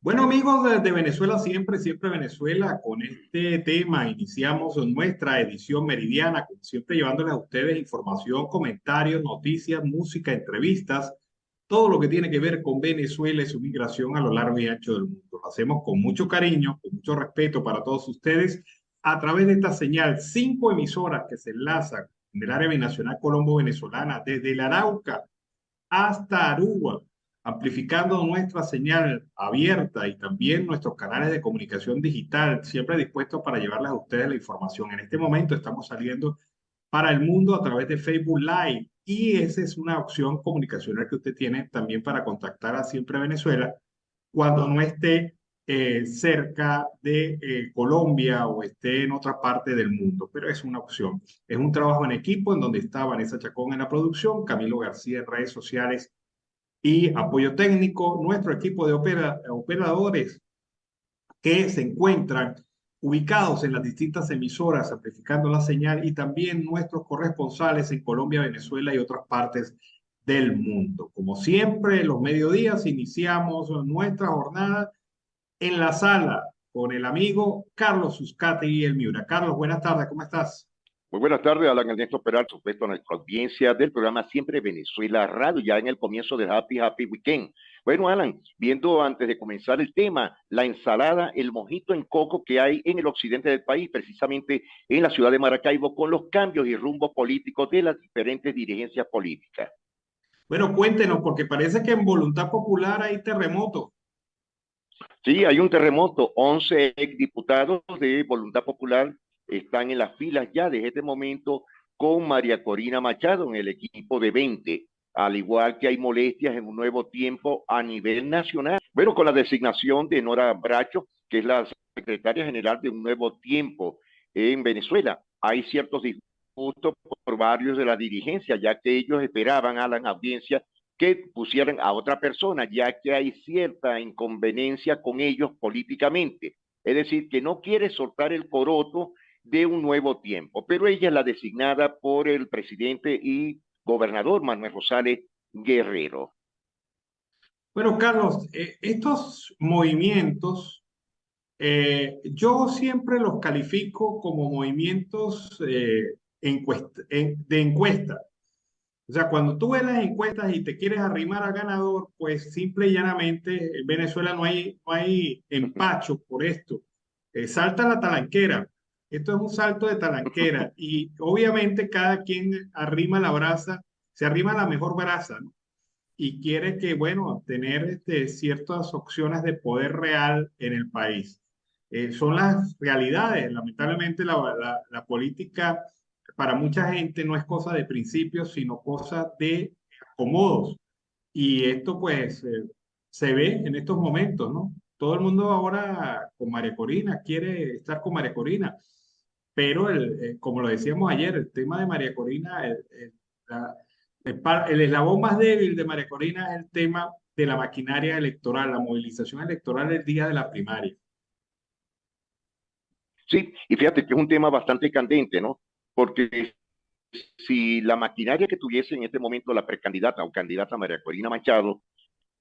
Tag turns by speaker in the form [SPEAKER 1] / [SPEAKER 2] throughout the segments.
[SPEAKER 1] Bueno, amigos de Venezuela, siempre Venezuela, con este tema iniciamos nuestra edición meridiana, como siempre llevándoles a ustedes información, comentarios, noticias, música, entrevistas, todo lo que tiene que ver con Venezuela y su migración a lo largo y ancho del mundo. Lo hacemos con mucho cariño, con mucho respeto para todos ustedes, a través de esta señal, 5 emisoras que se enlazan en el área binacional colombo-venezolana, desde el Arauca hasta Aruba, amplificando nuestra señal abierta y también nuestros canales de comunicación digital, siempre dispuestos para llevarles a ustedes la información. En este momento estamos saliendo para el mundo a través de Facebook Live y esa es una opción comunicacional que usted tiene también para contactar a Siempre Venezuela cuando no esté cerca de Colombia o esté en otra parte del mundo, pero es una opción. Es un trabajo en equipo en donde está Vanessa Chacón en la producción, Camilo García en redes sociales y apoyo técnico, nuestro equipo de operadores que se encuentran ubicados en las distintas emisoras amplificando la señal y también nuestros corresponsales en Colombia, Venezuela y otras partes del mundo. Como siempre, los mediodías iniciamos nuestra jornada en la sala con el amigo Carlos Suscate y el Miura. Carlos, buenas tardes, ¿cómo estás?
[SPEAKER 2] Muy buenas tardes, Alan Ernesto Peralta, supuesto a nuestra audiencia del programa Siempre Venezuela Radio, ya en el comienzo del Happy Weekend. Bueno, Alan, viendo antes de comenzar el tema, la ensalada, el mojito en coco que hay en el occidente del país, precisamente en la ciudad de Maracaibo, con los cambios y rumbos políticos de las diferentes dirigencias políticas.
[SPEAKER 1] Bueno, cuéntenos, porque parece que en Voluntad Popular hay terremoto.
[SPEAKER 2] Sí, hay un terremoto. 11 exdiputados de Voluntad Popular están en las filas ya desde este momento con María Corina Machado en el equipo de 20, al igual que hay molestias en un nuevo tiempo a nivel nacional. Bueno, con la designación de Nora Bracho, que es la secretaria general de un nuevo tiempo en Venezuela, hay ciertos disgustos por varios de la dirigencia, ya que ellos esperaban a la audiencia que pusieran a otra persona, ya que hay cierta inconveniencia con ellos políticamente. Es decir, que no quiere soltar el coroto de un nuevo tiempo, pero ella es la designada por el presidente y gobernador Manuel Rosales Guerrero.
[SPEAKER 1] Bueno, Carlos, estos movimientos yo siempre los califico como movimientos de encuesta. O sea, cuando tú ves las encuestas y te quieres arrimar al ganador, pues simple y llanamente en Venezuela no hay empacho por esto. Salta la talanquera. Esto es un salto de talanquera y obviamente cada quien arrima la brasa, se arrima la mejor brasa, ¿no? Y quiere que, bueno, tener ciertas opciones de poder real en el país. Son las realidades. Lamentablemente la política para mucha gente no es cosa de principios, sino cosa de acomodos. Y esto pues se ve en estos momentos, ¿no? Todo el mundo ahora con María Corina quiere estar con María Corina, pero como lo decíamos ayer, el tema de María Corina, la- el eslabón más débil de María Corina es el tema de la maquinaria electoral, la movilización electoral el día de la primaria.
[SPEAKER 2] Sí, y fíjate que es un tema bastante candente, ¿no? Porque si la maquinaria que tuviese en este momento la precandidata o candidata María Corina Machado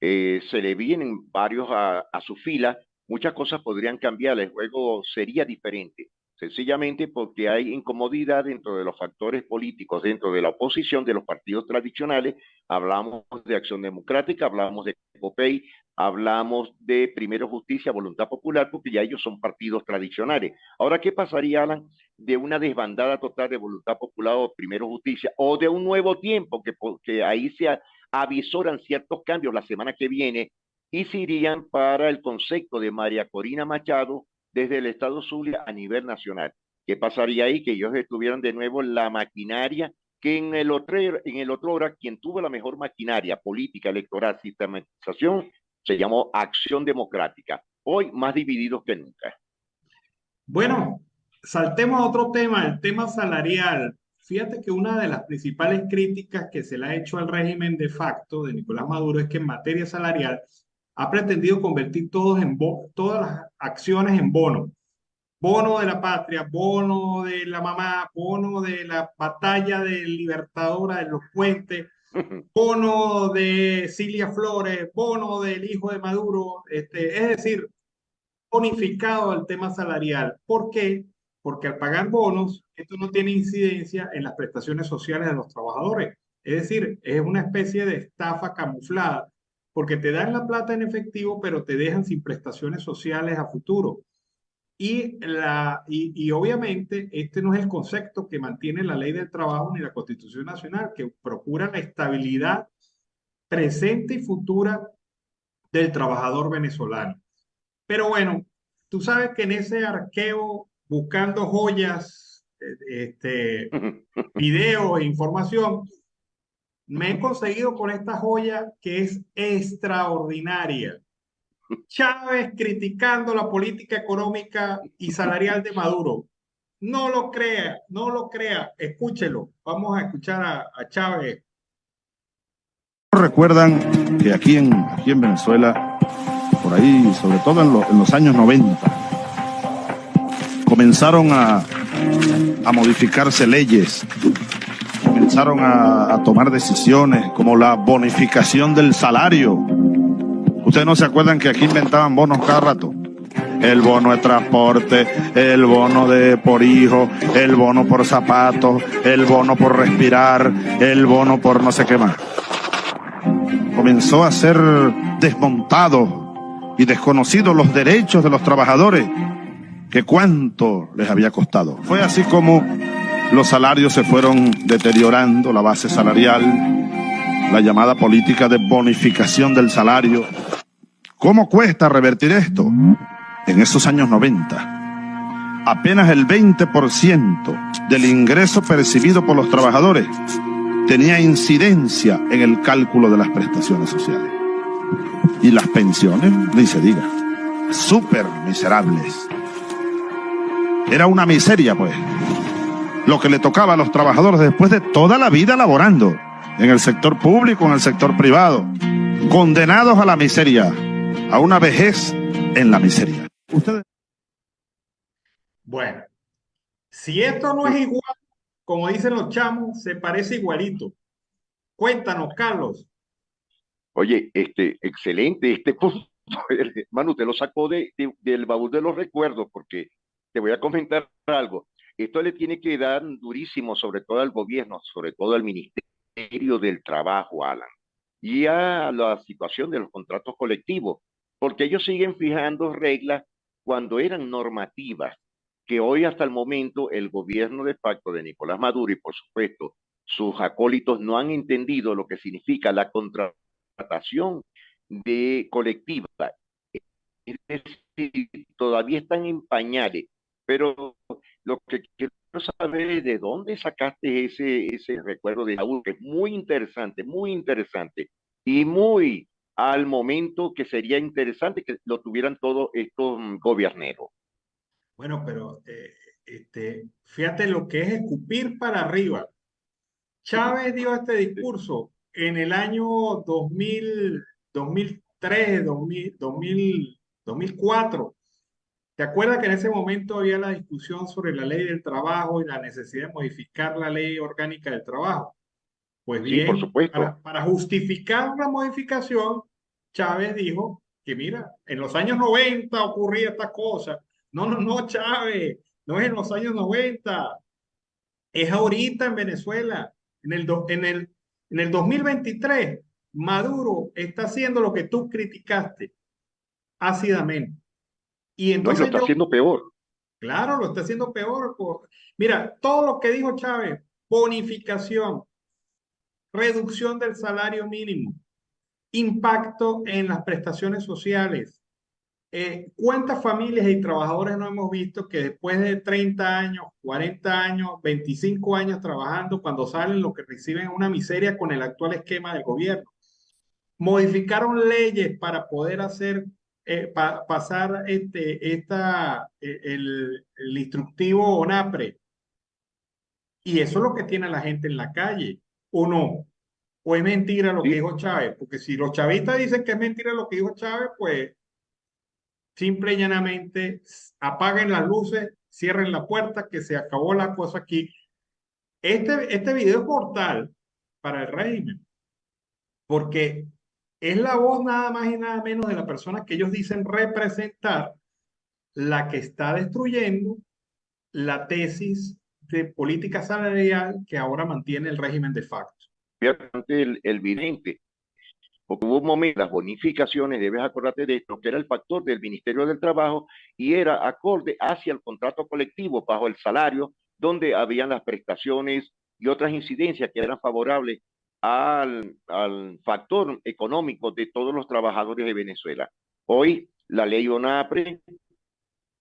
[SPEAKER 2] se le vienen varios a su fila, muchas cosas podrían cambiar, el juego sería diferente, sencillamente porque hay incomodidad dentro de los factores políticos, dentro de la oposición de los partidos tradicionales. Hablamos de Acción Democrática, hablamos de COPEI, hablamos de Primero Justicia, Voluntad Popular, porque ya ellos son partidos tradicionales. Ahora, ¿qué pasaría, Alan, de una desbandada total de Voluntad Popular o Primero Justicia, o de un nuevo tiempo que ahí se avisoran ciertos cambios la semana que viene y se irían para el concepto de María Corina Machado desde el Estado Zulia a nivel nacional? ¿Qué pasaría ahí? Que ellos estuvieran de nuevo la maquinaria que en el otro hora quien tuvo la mejor maquinaria política, electoral, sistematización, se llamó Acción Democrática. Hoy más divididos que nunca.
[SPEAKER 1] Bueno, saltemos a otro tema, el tema salarial. Fíjate que una de las principales críticas que se le ha hecho al régimen de facto de Nicolás Maduro es que en materia salarial ha pretendido convertir todas las acciones en bono. Bono de la patria, bono de la mamá, bono de la batalla de libertadora de los puentes. bono de Cilia Flores, bono del hijo de Maduro, es decir, bonificado el tema salarial. ¿Por qué? Porque al pagar bonos, esto no tiene incidencia en las prestaciones sociales de los trabajadores. Es decir, es una especie de estafa camuflada, porque te dan la plata en efectivo, pero te dejan sin prestaciones sociales a futuro. Y obviamente este no es el concepto que mantiene la ley del trabajo ni la Constitución Nacional, que procura la estabilidad presente y futura del trabajador venezolano. Pero bueno, tú sabes que en ese arqueo, buscando joyas, video e información, me he conseguido con esta joya que es extraordinaria. Chávez criticando la política económica y salarial de Maduro. No lo crea, no lo crea, escúchelo. Vamos a escuchar a Chávez.
[SPEAKER 3] Recuerdan que aquí en Venezuela, por ahí, sobre todo en los años 90, comenzaron a modificarse leyes, comenzaron a tomar decisiones como la bonificación del salario. ¿Ustedes no se acuerdan que aquí inventaban bonos cada rato? El bono de transporte, el bono de por hijo, el bono por zapatos, el bono por respirar, el bono por no sé qué más. Comenzó a ser desmontado y desconocidos los derechos de los trabajadores, que cuánto les había costado. Fue así como los salarios se fueron deteriorando, la base salarial, la llamada política de bonificación del salario. ¿Cómo cuesta revertir esto? En esos años 90, apenas el 20% del ingreso percibido por los trabajadores tenía incidencia en el cálculo de las prestaciones sociales. Y las pensiones, ni se diga, súper miserables. Era una miseria, pues, lo que le tocaba a los trabajadores después de toda la vida laborando en el sector público, en el sector privado, condenados a la miseria, a una vejez en la miseria. Ustedes...
[SPEAKER 1] Bueno, si esto no es igual, como dicen los chamos, se parece igualito. Cuéntanos, Carlos.
[SPEAKER 2] Oye, excelente este punto. Manu, te lo sacó del baúl de los recuerdos, porque te voy a comentar algo. Esto le tiene que dar durísimo, sobre todo al gobierno, sobre todo al Ministerio del Trabajo, Alan, y a la situación de los contratos colectivos, porque ellos siguen fijando reglas cuando eran normativas, que hoy hasta el momento el gobierno de facto de Nicolás Maduro y por supuesto sus acólitos no han entendido lo que significa la contratación de colectiva. Es decir, todavía están en pañales, pero lo que quiero saber es de dónde sacaste ese recuerdo de Saúl, que es muy interesante y muy al momento que sería interesante que lo tuvieran todos estos gobierneros.
[SPEAKER 1] Bueno, pero fíjate lo que es escupir para arriba. Chávez dio este discurso en el año 2000, 2003, 2004. ¿Te acuerdas que en ese momento había la discusión sobre la ley del trabajo y la necesidad de modificar la ley orgánica del trabajo? Pues
[SPEAKER 2] Sí, por
[SPEAKER 1] bien,
[SPEAKER 2] supuesto.
[SPEAKER 1] para justificar la modificación, Chávez dijo que mira, en los años 90 ocurría esta cosa. No, no, no, Chávez, no es en los años 90, es ahorita en Venezuela, en el 2023. Maduro está haciendo lo que tú criticaste ácidamente. Y
[SPEAKER 2] No, y lo
[SPEAKER 1] entonces
[SPEAKER 2] está
[SPEAKER 1] yo,
[SPEAKER 2] haciendo peor.
[SPEAKER 1] claro, lo está haciendo peor. Mira, todo lo que dijo Chávez, bonificación, reducción del salario mínimo, impacto en las prestaciones sociales. ¿Cuántas familias y trabajadores no hemos visto que después de 30 años, 40 años, 25 años trabajando, cuando salen lo que reciben es una miseria con el actual esquema del gobierno? Modificaron leyes para poder hacer, pasar el instructivo ONAPRE. Y eso es lo que tiene a la gente en la calle, ¿o no? ¿O es mentira lo que
[SPEAKER 2] Sí,
[SPEAKER 1] dijo Chávez? Porque si los chavistas dicen que es mentira lo que dijo Chávez, pues simple y llanamente apaguen las luces, cierren la puerta, que se acabó la cosa aquí. Este video es mortal para el régimen. porque es la voz nada más y nada menos de la persona que ellos dicen representar la que está destruyendo la tesis de política salarial que ahora mantiene el régimen de facto.
[SPEAKER 2] El vidente, porque hubo un momento, las bonificaciones, debes acordarte de esto, que era el factor del Ministerio del Trabajo y era acorde hacia el contrato colectivo bajo el salario, donde habían las prestaciones y otras incidencias que eran favorables al factor económico de todos los trabajadores de Venezuela. Hoy, la ley ONAPRE,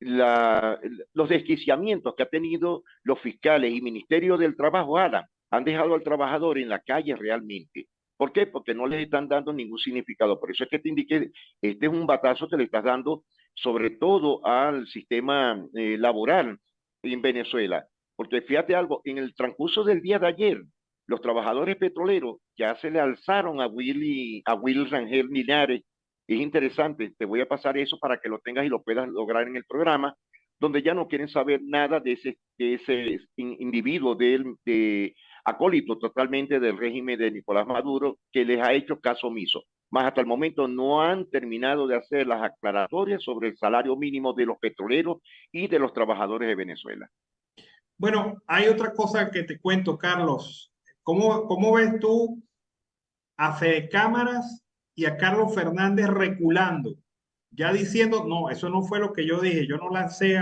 [SPEAKER 2] los desquiciamientos que ha tenido los fiscales y Ministerio del Trabajo, han dejado al trabajador en la calle realmente. ¿Por qué? Porque no les están dando ningún significado. Por eso es que te indiqué, este es un batazo que le estás dando sobre todo al sistema laboral en Venezuela. Porque fíjate algo, en el transcurso del día de ayer, los trabajadores petroleros ya se le alzaron a Will Rangel Linares. Es interesante, te voy a pasar eso para que lo tengas y lo puedas lograr en el programa, donde ya no quieren saber nada de ese individuo, de acólito totalmente del régimen de Nicolás Maduro, que les ha hecho caso omiso. Más hasta el momento no han terminado de hacer las aclaratorias sobre el salario mínimo de los petroleros y de los trabajadores de Venezuela.
[SPEAKER 1] Bueno, hay otra cosa que te cuento, Carlos. ¿Cómo ves tú a Fede Cámaras y a Carlos Fernández reculando? Ya diciendo, no, eso no fue lo que yo dije. Yo no lancé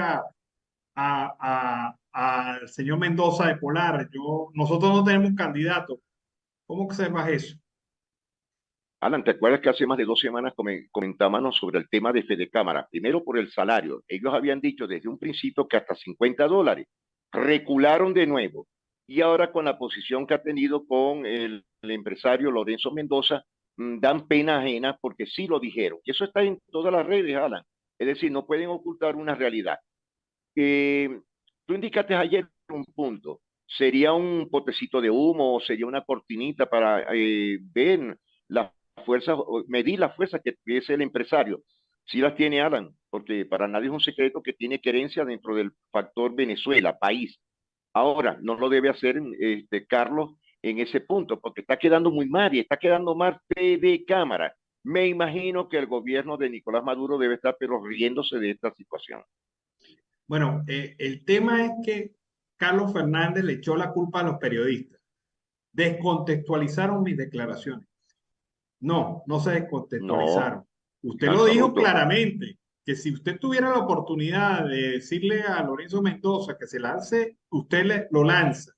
[SPEAKER 1] al señor Mendoza de Polar. Nosotros no tenemos candidato. ¿Cómo que se va eso?
[SPEAKER 2] Alan, ¿te acuerdas que hace más de 2 semanas comentábamos sobre el tema de Fede Cámara? Primero por el salario. Ellos habían dicho desde un principio que hasta $50. Recularon de nuevo. Y ahora con la posición que ha tenido con el empresario Lorenzo Mendoza, dan pena ajena porque sí lo dijeron. Y eso está en todas las redes, Alan. Es decir, no pueden ocultar una realidad. Tú indicaste ayer un punto. ¿Sería un potecito de humo o sería una cortinita para ver las fuerzas, medir las fuerzas que tuviese el empresario? Sí las tiene, Alan, porque para nadie es un secreto que tiene querencia dentro del factor Venezuela, país. Ahora, no lo debe hacer Carlos en ese punto, porque está quedando muy mal y está quedando mal Fede Cámara. Me imagino que el gobierno de Nicolás Maduro debe estar pero riéndose de esta situación.
[SPEAKER 1] Bueno, el tema es que Carlos Fernández le echó la culpa a los periodistas. Descontextualizaron mis declaraciones. No se descontextualizaron.
[SPEAKER 2] No,
[SPEAKER 1] Usted lo dijo claramente, que si usted tuviera la oportunidad de decirle a Lorenzo Mendoza que se lance, usted lo lanza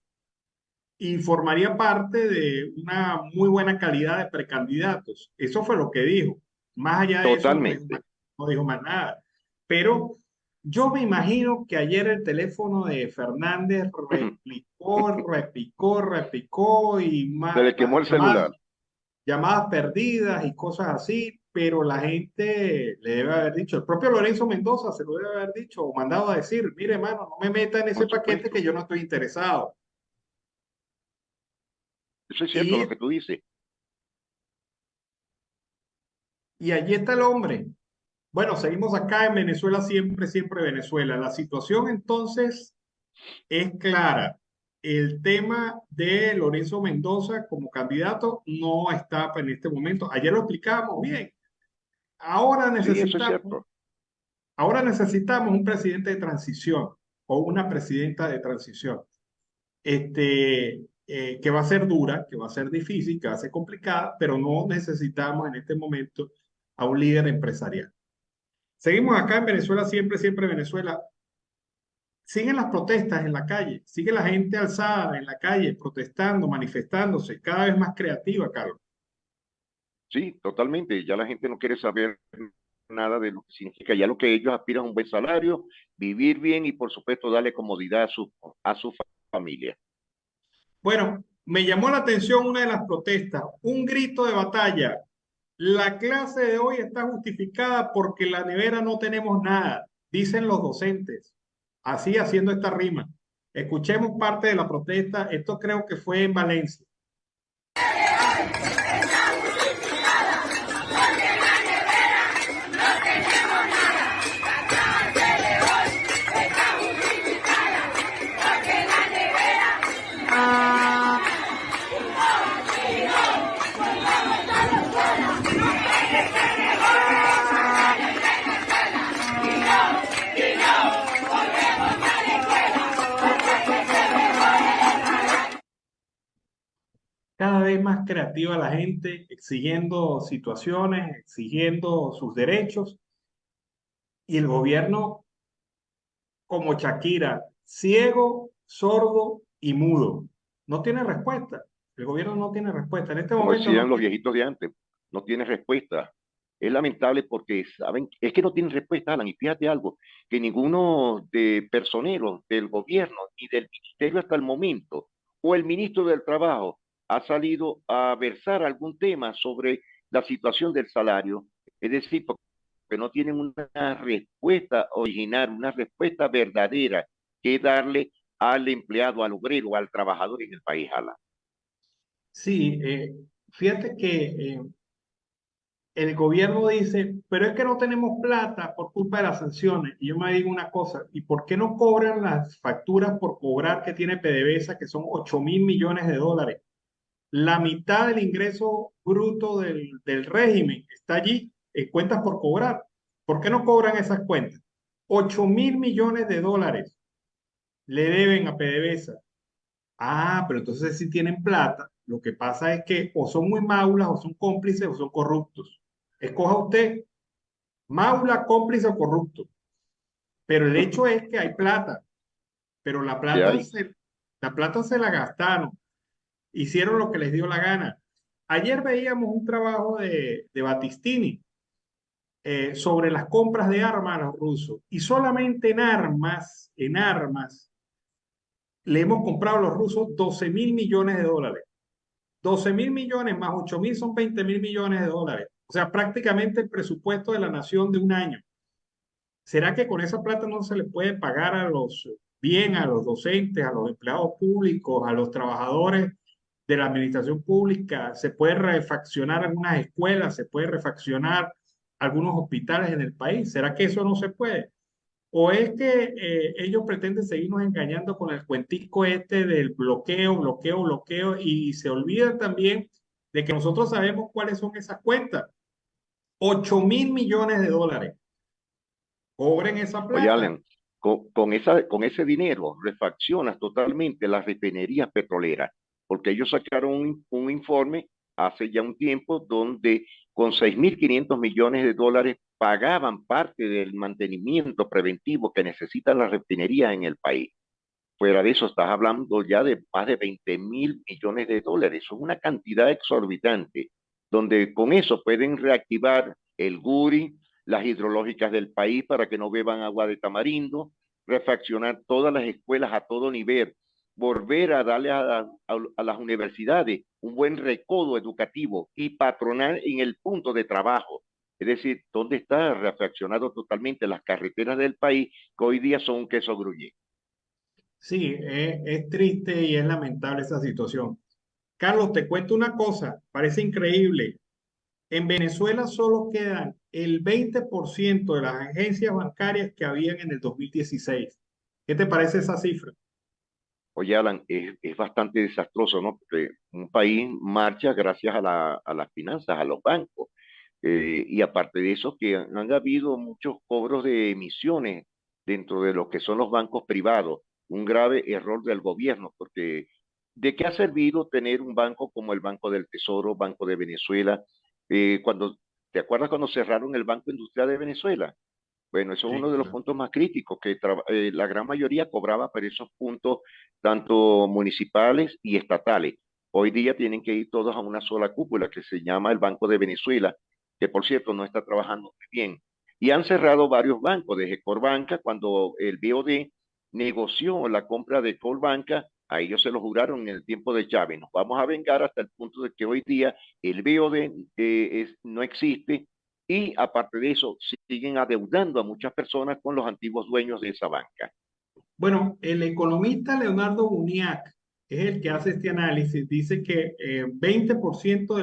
[SPEAKER 1] y formaría parte de una muy buena calidad de precandidatos. Eso fue lo que dijo. Más allá de eso, no dijo más nada. Pero yo me imagino que ayer el teléfono de Fernández repicó y más.
[SPEAKER 2] Se le quemó el celular.
[SPEAKER 1] Llamadas perdidas y cosas así, pero la gente le debe haber dicho, el propio Lorenzo Mendoza se lo debe haber dicho o mandado a decir, mire, hermano, no me meta en ese paquete que yo no estoy interesado.
[SPEAKER 2] Eso es cierto lo que tú dices.
[SPEAKER 1] Y allí está el hombre. Bueno, seguimos acá en Venezuela, siempre Venezuela. La situación entonces es clara. El tema de Lorenzo Mendoza como candidato no está en este momento. Ayer lo explicábamos bien. Ahora necesitamos un presidente de transición o una presidenta de transición. Que va a ser dura, que va a ser difícil, que va a ser complicada, pero no necesitamos en este momento a un líder empresarial. Seguimos acá en Venezuela, siempre Venezuela. Siguen las protestas en la calle, sigue la gente alzada en la calle, protestando, manifestándose, cada vez más creativa, Carlos.
[SPEAKER 2] Sí, totalmente. Ya la gente no quiere saber nada de lo que significa. Ya lo que ellos aspiran a un buen salario, vivir bien y, por supuesto, darle comodidad a su familia.
[SPEAKER 1] Bueno, me llamó la atención una de las protestas, un grito de batalla. La clase de hoy está justificada porque en la nevera no tenemos nada, dicen los docentes. Así haciendo esta rima. Escuchemos parte de la protesta. Esto creo que fue en Valencia. más creativa la gente, exigiendo situaciones, exigiendo sus derechos, y el gobierno como Shakira, ciego, sordo y mudo. No tiene respuesta. El gobierno no tiene respuesta. En este
[SPEAKER 2] Como
[SPEAKER 1] momento no
[SPEAKER 2] decían los
[SPEAKER 1] tiene.
[SPEAKER 2] viejitos de antes, no tiene respuesta. Es lamentable porque saben, es que no tienen respuesta, Alan. Y fíjate algo, que ninguno de personeros del gobierno ni del ministerio hasta el momento, o el ministro del Trabajo, ha salido a versar algún tema sobre la situación del salario. Es decir, porque no tienen una respuesta original, una respuesta verdadera que darle al empleado, al obrero, al trabajador en el país, Alan.
[SPEAKER 1] Sí, fíjate que el gobierno dice, pero es que no tenemos plata por culpa de las sanciones. Y yo me digo una cosa, ¿y por qué no cobran las facturas por cobrar que tiene PDVSA, que son 8.000 millones de dólares? La mitad del ingreso bruto del régimen está allí en cuentas por cobrar. ¿Por qué no cobran esas cuentas? 8.000 millones de dólares le deben a PDVSA. Ah, pero entonces si tienen plata, lo que pasa es que o son muy maulas, o son cómplices, o son corruptos. Escoja usted, maula, cómplice o corrupto. Pero el hecho es que hay plata, pero
[SPEAKER 2] ¿Qué hay?
[SPEAKER 1] la plata se la gastaron, hicieron lo que les dio la gana. Ayer veíamos un trabajo de Battistini sobre las compras de armas a los rusos, y solamente en armas, le hemos comprado a los rusos 12.000 millones de dólares. 12.000 millones más 8.000 son 20.000 millones de dólares. O sea, prácticamente el presupuesto de la nación de un año. ¿Será que con esa plata no se le puede pagar a los docentes, a los empleados públicos, a los trabajadores de la administración pública? ¿Se puede refaccionar algunas escuelas? ¿Se puede refaccionar algunos hospitales en el país? ¿Será que eso no se puede? ¿O es que ellos pretenden seguirnos engañando con el cuentico este del bloqueo, bloqueo, bloqueo, y se olvidan también de que nosotros sabemos cuáles son esas cuentas? 8.000 millones de dólares. Cobren esa
[SPEAKER 2] Oye,
[SPEAKER 1] plata.
[SPEAKER 2] Allen, con ese dinero refaccionas totalmente las refinerías petroleras, porque ellos sacaron un informe hace ya un tiempo donde con 6.500 millones de dólares pagaban parte del mantenimiento preventivo que necesitan las refinerías en el país. Fuera de eso, estás hablando ya de más de 20.000 millones de dólares. Es una cantidad exorbitante, donde con eso pueden reactivar el Guri, las hidrológicas del país para que no beban agua de tamarindo, refaccionar todas las escuelas a todo nivel, volver a darle a las universidades un buen recodo educativo y patronal en el punto de trabajo. Es decir, ¿dónde está refaccionado totalmente las carreteras del país que hoy día son un queso gruyere?
[SPEAKER 1] Sí, es triste y es lamentable esa situación. Carlos, te cuento una cosa, parece increíble. En Venezuela solo quedan el 20% de las agencias bancarias que habían en el 2016. ¿Qué te parece esa cifra?
[SPEAKER 2] Oye, Alan, es bastante desastroso, ¿no? Porque un país marcha gracias a las finanzas, a los bancos. Y aparte de eso, que han habido muchos cobros de emisiones dentro de lo que son los bancos privados. Un grave error del gobierno, porque ¿de qué ha servido tener un banco como el Banco del Tesoro, Banco de Venezuela? ¿Te acuerdas cuando cerraron el Banco Industrial de Venezuela? Bueno, eso es
[SPEAKER 1] Sí,
[SPEAKER 2] uno de los
[SPEAKER 1] claro.
[SPEAKER 2] puntos más críticos, que la gran mayoría cobraba por esos puntos, tanto municipales y estatales. Hoy día tienen que ir todos a una sola cúpula que se llama el Banco de Venezuela, que por cierto no está trabajando muy bien. Y han cerrado varios bancos, desde Corbanca, cuando el BOD negoció la compra de Corbanca, a ellos se lo juraron en el tiempo de Chávez. Nos vamos a vengar hasta el punto de que hoy día el BOD no existe y aparte de eso, siguen adeudando a muchas personas con los antiguos dueños de esa banca.
[SPEAKER 1] Bueno, el economista Leonardo Buniac es el que hace este análisis. Dice que 20%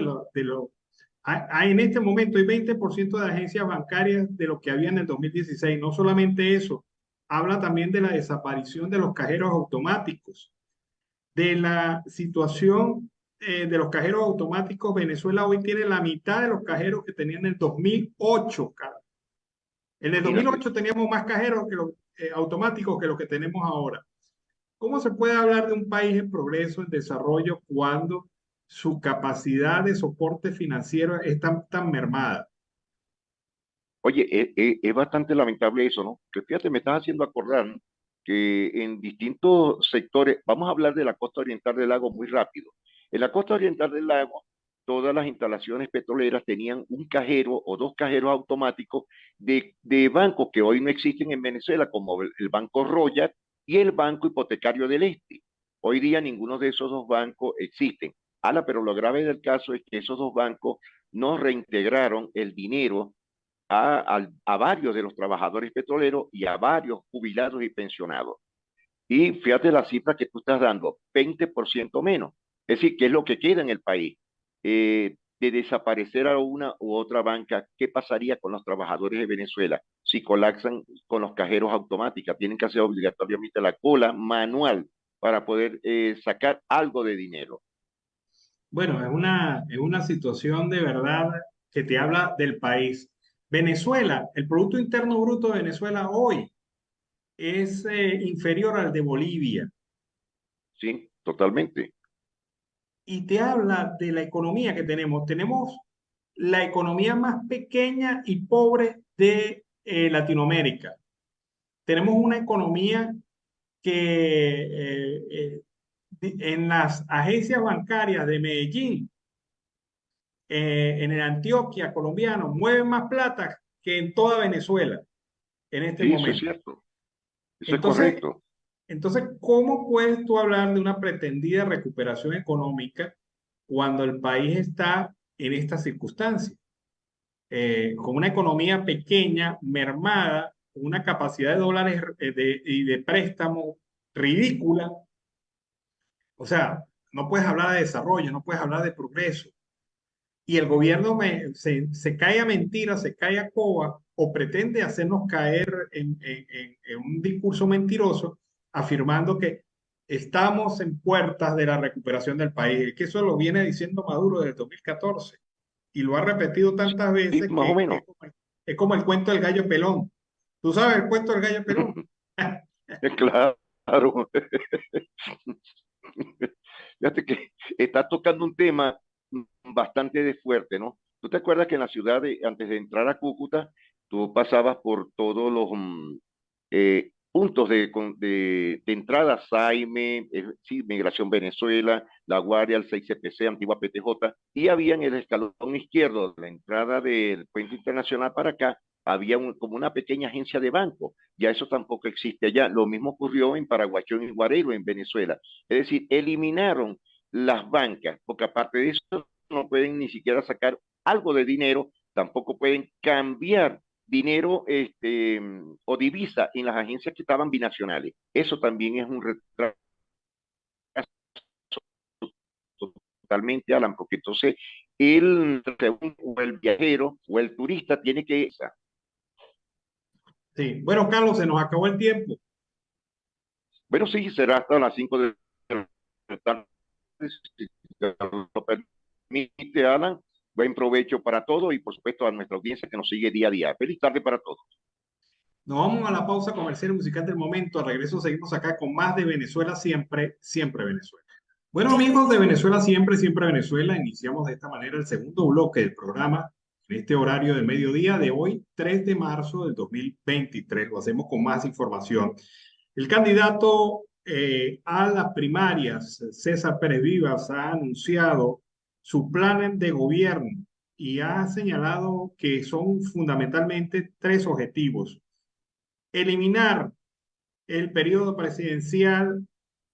[SPEAKER 1] en este momento hay 20% de agencias bancarias de lo que había en el 2016. No solamente eso, habla también de la desaparición de los cajeros automáticos, de la situación de los cajeros automáticos. Venezuela hoy tiene la mitad de los cajeros que tenía en el 2008, cara. En el
[SPEAKER 2] Imagínate.
[SPEAKER 1] 2008 teníamos más cajeros automáticos que los que tenemos ahora. ¿Cómo se puede hablar de un país en progreso, en desarrollo, cuando su capacidad de soporte financiero es tan mermada.
[SPEAKER 2] Oye, es bastante lamentable eso, ¿no? Que fíjate, me estás haciendo acordar, ¿no? Que en distintos sectores, vamos a hablar de la costa oriental del lago muy rápido. En la costa oriental del lago, todas las instalaciones petroleras tenían un cajero o dos cajeros automáticos de bancos que hoy no existen en Venezuela, como el Banco Royal y el Banco Hipotecario del Este. Hoy día ninguno de esos dos bancos existen. Ala, pero lo grave del caso es que esos dos bancos no reintegraron el dinero a varios de los trabajadores petroleros y a varios jubilados y pensionados. Y fíjate la cifra que tú estás dando, 20% menos. Es decir, ¿qué es lo que queda en el país? De desaparecer a una u otra banca, ¿qué pasaría con los trabajadores de Venezuela si colapsan con los cajeros automáticos? Tienen que hacer obligatoriamente la cola manual para poder sacar algo de dinero.
[SPEAKER 1] Bueno, es una situación de verdad que te habla del país. Venezuela, el Producto Interno Bruto de Venezuela hoy es inferior al de Bolivia
[SPEAKER 2] Sí, totalmente.
[SPEAKER 1] y te habla de la economía que tenemos. Tenemos la economía más pequeña y pobre de Latinoamérica. Tenemos una economía que en las agencias bancarias de Medellín, en el Antioquia colombiano, mueven más plata que en toda Venezuela en este
[SPEAKER 2] Sí, eso es
[SPEAKER 1] momento.
[SPEAKER 2] cierto. Eso es
[SPEAKER 1] Entonces,
[SPEAKER 2] correcto.
[SPEAKER 1] entonces, ¿cómo puedes tú hablar de una pretendida recuperación económica cuando el país está en esta circunstancia? Con una economía pequeña, mermada, con una capacidad de dólares y de préstamo ridícula. O sea, no puedes hablar de desarrollo, no puedes hablar de progreso. Y el gobierno se cae a mentiras, se cae a coba o pretende hacernos caer en un discurso mentiroso afirmando que estamos en puertas de la recuperación del país. Es que eso lo viene diciendo Maduro desde el 2014 y lo ha repetido tantas
[SPEAKER 2] Sí,
[SPEAKER 1] veces
[SPEAKER 2] más o
[SPEAKER 1] que
[SPEAKER 2] menos.
[SPEAKER 1] es como el cuento del gallo pelón. ¿Tú sabes el cuento del gallo pelón?
[SPEAKER 2] Claro. Fíjate que está tocando un tema bastante de fuerte, ¿no? ¿Tú te acuerdas que en la ciudad, antes de entrar a Cúcuta, tú pasabas por todos los puntos de entrada, Saime, sí, Migración Venezuela, La Guardia, el 6CPC, Antigua PTJ, y había en el escalón izquierdo, la entrada del puente internacional para acá, había como una pequeña agencia de banco. Ya eso tampoco existe allá. Lo mismo ocurrió en Paraguachón y Guarelo, en Venezuela. Es decir, eliminaron las bancas, porque aparte de eso no pueden ni siquiera sacar algo de dinero, tampoco pueden cambiar dinero o divisa en las agencias que estaban binacionales. Eso también es un retraso totalmente, Alan, porque entonces o el viajero o el turista tiene que...
[SPEAKER 1] Sí. Bueno, Carlos, se nos acabó el tiempo.
[SPEAKER 2] Bueno, sí, será hasta las 5 de la tarde, si lo permite, Alan. Buen provecho para todos y, por supuesto, a nuestra audiencia que nos sigue día a día. Feliz tarde para todos.
[SPEAKER 1] Nos vamos a la pausa comercial y musical del momento. Al regreso seguimos acá con más de Venezuela siempre, siempre Venezuela. Bueno, amigos de Venezuela siempre, siempre Venezuela, iniciamos de esta manera el segundo bloque del programa en este horario de mediodía de hoy, 3 de marzo del 2023. Lo hacemos con más información. El candidato a las primarias, César Pérez Vivas, ha anunciado su plan de gobierno y ha señalado que son fundamentalmente tres objetivos: eliminar el periodo presidencial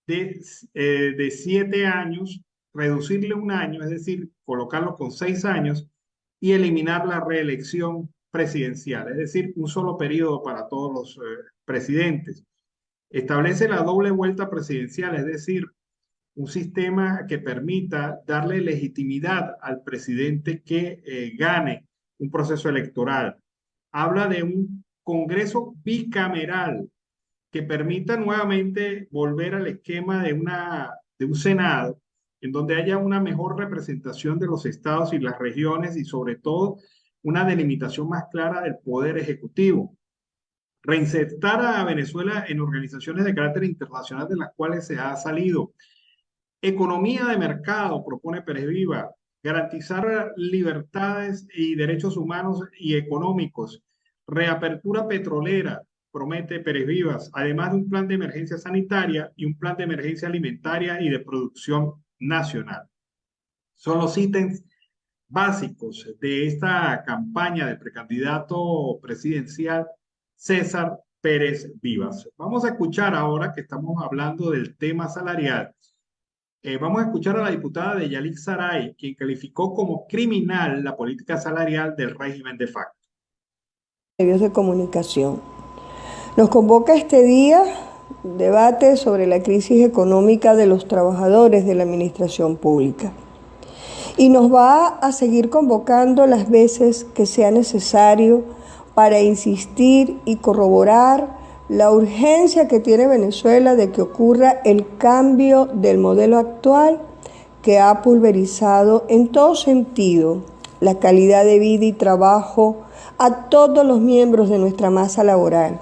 [SPEAKER 1] de 7 años, reducirle un año, es decir, colocarlo con 6 años y eliminar la reelección presidencial, es decir, un solo periodo para todos los presidentes. Establece la doble vuelta presidencial, es decir, un sistema que permita darle legitimidad al presidente que gane un proceso electoral. Habla de un Congreso bicameral que permita nuevamente volver al esquema de un Senado en donde haya una mejor representación de los estados y las regiones y sobre todo una delimitación más clara del poder ejecutivo. Reinsertar a Venezuela en organizaciones de carácter internacional de las cuales se ha salido. Economía de mercado, propone Pérez Viva. Garantizar libertades y derechos humanos y económicos. Reapertura petrolera, promete Pérez Vivas, además de un plan de emergencia sanitaria y un plan de emergencia alimentaria y de producción nacional. Son los ítems básicos de esta campaña del precandidato presidencial César Pérez Vivas. Vamos a escuchar ahora que estamos hablando del tema salarial. Vamos a escuchar a la diputada Deyalix Saray, quien calificó como criminal la política salarial del régimen de facto.
[SPEAKER 4] Medios de comunicación. Nos convoca este día debate sobre la crisis económica de los trabajadores de la administración pública. Y nos va a seguir convocando las veces que sea necesario para insistir y corroborar la urgencia que tiene Venezuela de que ocurra el cambio del modelo actual que ha pulverizado en todo sentido la calidad de vida y trabajo a todos los miembros de nuestra masa laboral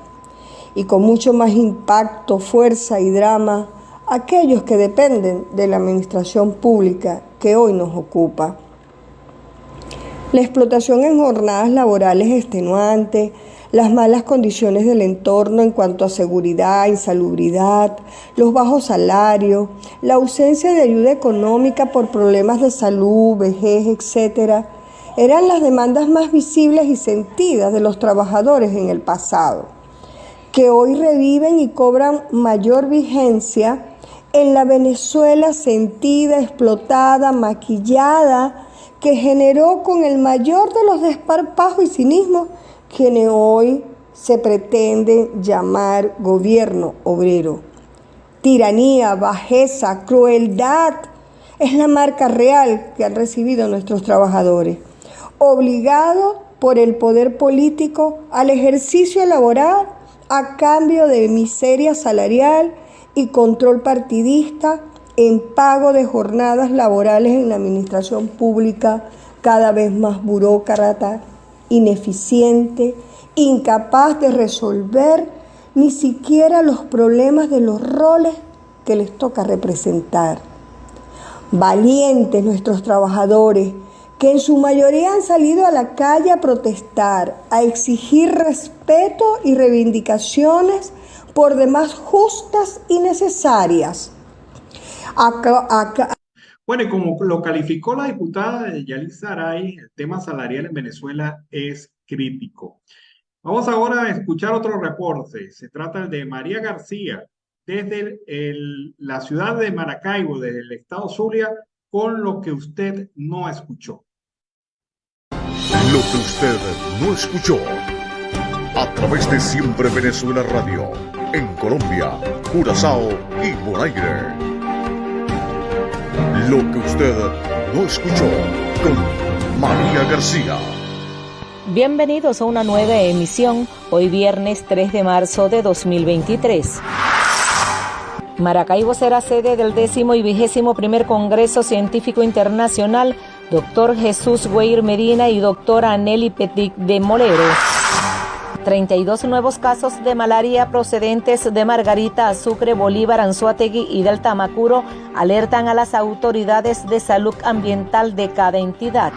[SPEAKER 4] y con mucho más impacto, fuerza y drama aquellos que dependen de la administración pública que hoy nos ocupa. La explotación en jornadas laborales extenuantes, las malas condiciones del entorno en cuanto a seguridad, insalubridad, los bajos salarios, la ausencia de ayuda económica por problemas de salud, vejez, etc., eran las demandas más visibles y sentidas de los trabajadores en el pasado, que hoy reviven y cobran mayor vigencia en la Venezuela sentida, explotada, maquillada, que generó con el mayor de los desparpajos y cinismos quienes hoy se pretenden llamar gobierno obrero. Tiranía, bajeza, crueldad es la marca real que han recibido nuestros trabajadores, obligados por el poder político al ejercicio laboral a cambio de miseria salarial y control partidista en pago de jornadas laborales en la administración pública cada vez más burócrata, ineficiente, incapaz de resolver ni siquiera los problemas de los roles que les toca representar. Valientes nuestros trabajadores, que en su mayoría han salido a la calle a protestar, a exigir respeto y reivindicaciones por demás justas y necesarias.
[SPEAKER 1] Bueno, y como lo calificó la diputada Deyalix Saray, el tema salarial en Venezuela es crítico. Vamos ahora a escuchar otro reporte. Se trata de María García, desde la ciudad de Maracaibo, desde el estado Zulia, con lo que usted no escuchó.
[SPEAKER 5] Lo que usted no escuchó. A través de Siempre Venezuela Radio, en Colombia, Curazao y Bonaire. Lo que usted no escuchó con María García.
[SPEAKER 6] Bienvenidos a una nueva emisión, hoy viernes 3 de marzo de 2023. Maracaibo será sede del 10º y 21º Congreso Científico Internacional Dr. Jesús Weir Medina y Dr. Nelly Petit de Molero. 32 nuevos casos de malaria procedentes de Margarita, Sucre, Bolívar, Anzoátegui y del Tamacuro alertan a las autoridades de salud ambiental de cada entidad.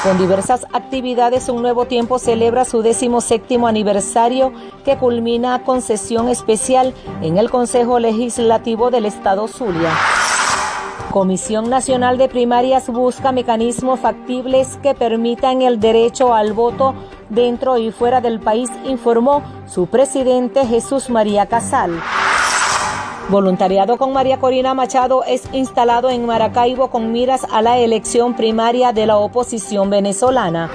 [SPEAKER 6] Con diversas actividades, Un Nuevo Tiempo celebra su 17º aniversario que culmina con sesión especial en el Consejo Legislativo del Estado Zulia. Comisión Nacional de Primarias busca mecanismos factibles que permitan el derecho al voto dentro y fuera del país, informó su presidente Jesús María Casal. Voluntariado con María Corina Machado es instalado en Maracaibo con miras a la elección primaria de la oposición venezolana.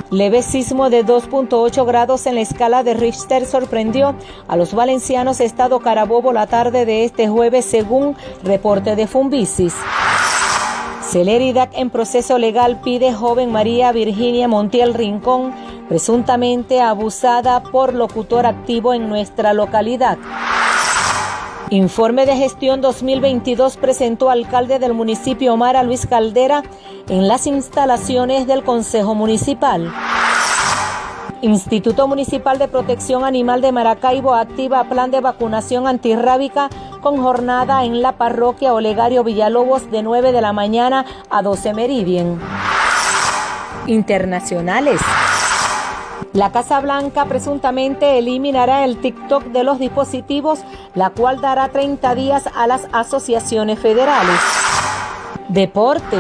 [SPEAKER 6] Leve sismo de 2.8 grados en la escala de Richter sorprendió a los valencianos estado Carabobo la tarde de este jueves, según reporte de Fumbicis. Celeridad en proceso legal pide joven María Virginia Montiel Rincón, presuntamente abusada por locutor activo en nuestra localidad. Informe de gestión 2022 presentó alcalde del municipio Omar Luis Caldera en las instalaciones del Consejo Municipal. Instituto Municipal de Protección Animal de Maracaibo activa plan de vacunación antirrábica con jornada en la parroquia Olegario Villalobos de 9 de la mañana a 12 Meridien. Internacionales. La Casa Blanca presuntamente eliminará el TikTok de los dispositivos, la cual dará 30 días a las asociaciones federales. Deporte.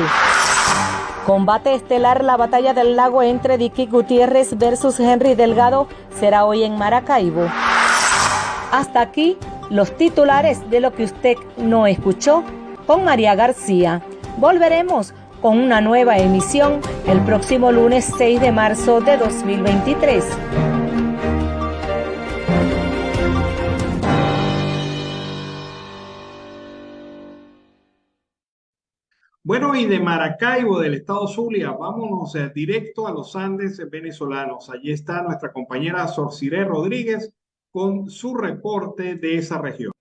[SPEAKER 6] Combate estelar, la batalla del lago entre Dicky Gutiérrez versus Henry Delgado será hoy en Maracaibo. Hasta aquí los titulares de lo que usted no escuchó con María García. Volveremos con una nueva emisión el próximo lunes 6 de marzo de 2023.
[SPEAKER 1] Bueno, y de Maracaibo, del estado Zulia, vámonos directo a los Andes venezolanos. Allí está nuestra compañera Sorciré Rodríguez con su reporte de esa región.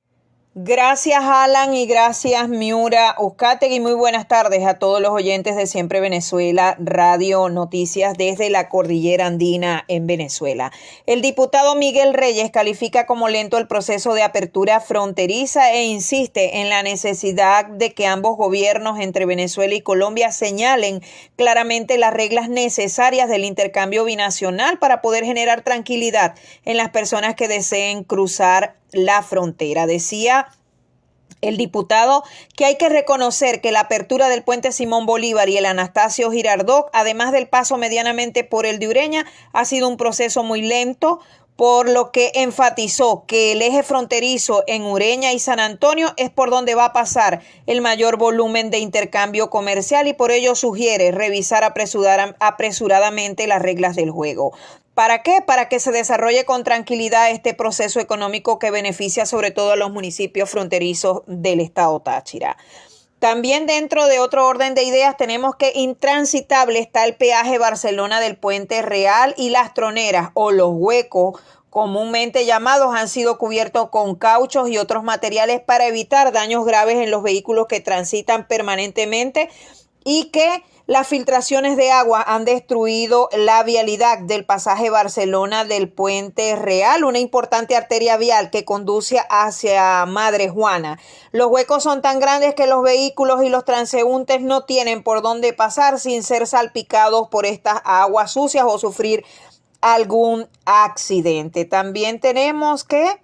[SPEAKER 7] Gracias, Alan, y gracias, Miura Uzcategui. Muy buenas tardes a todos los oyentes de Siempre Venezuela, Radio Noticias desde la Cordillera Andina en Venezuela. El diputado Miguel Reyes califica como lento el proceso de apertura fronteriza e insiste en la necesidad de que ambos gobiernos entre Venezuela y Colombia señalen claramente las reglas necesarias del intercambio binacional para poder generar tranquilidad en las personas que deseen cruzar la frontera. Decía el diputado que hay que reconocer que la apertura del puente Simón Bolívar y el Anastasio Girardot, además del paso medianamente por el de Ureña, ha sido un proceso muy lento, por lo que enfatizó que el eje fronterizo en Ureña y San Antonio es por donde va a pasar el mayor volumen de intercambio comercial y por ello sugiere revisar apresuradamente las reglas del juego. ¿Para qué? Para que se desarrolle con tranquilidad este proceso económico que beneficia sobre todo a los municipios fronterizos del estado Táchira. También dentro de otro orden de ideas tenemos que intransitable está el peaje Barcelona del Puente Real y las troneras o los huecos comúnmente llamados han sido cubiertos con cauchos y otros materiales para evitar daños graves en los vehículos que transitan permanentemente y que las filtraciones de agua han destruido la vialidad del pasaje Barcelona del Puente Real, una importante arteria vial que conduce hacia Madre Juana. Los huecos son tan grandes que los vehículos y los transeúntes no tienen por dónde pasar sin ser salpicados por estas aguas sucias o sufrir algún accidente. También tenemos que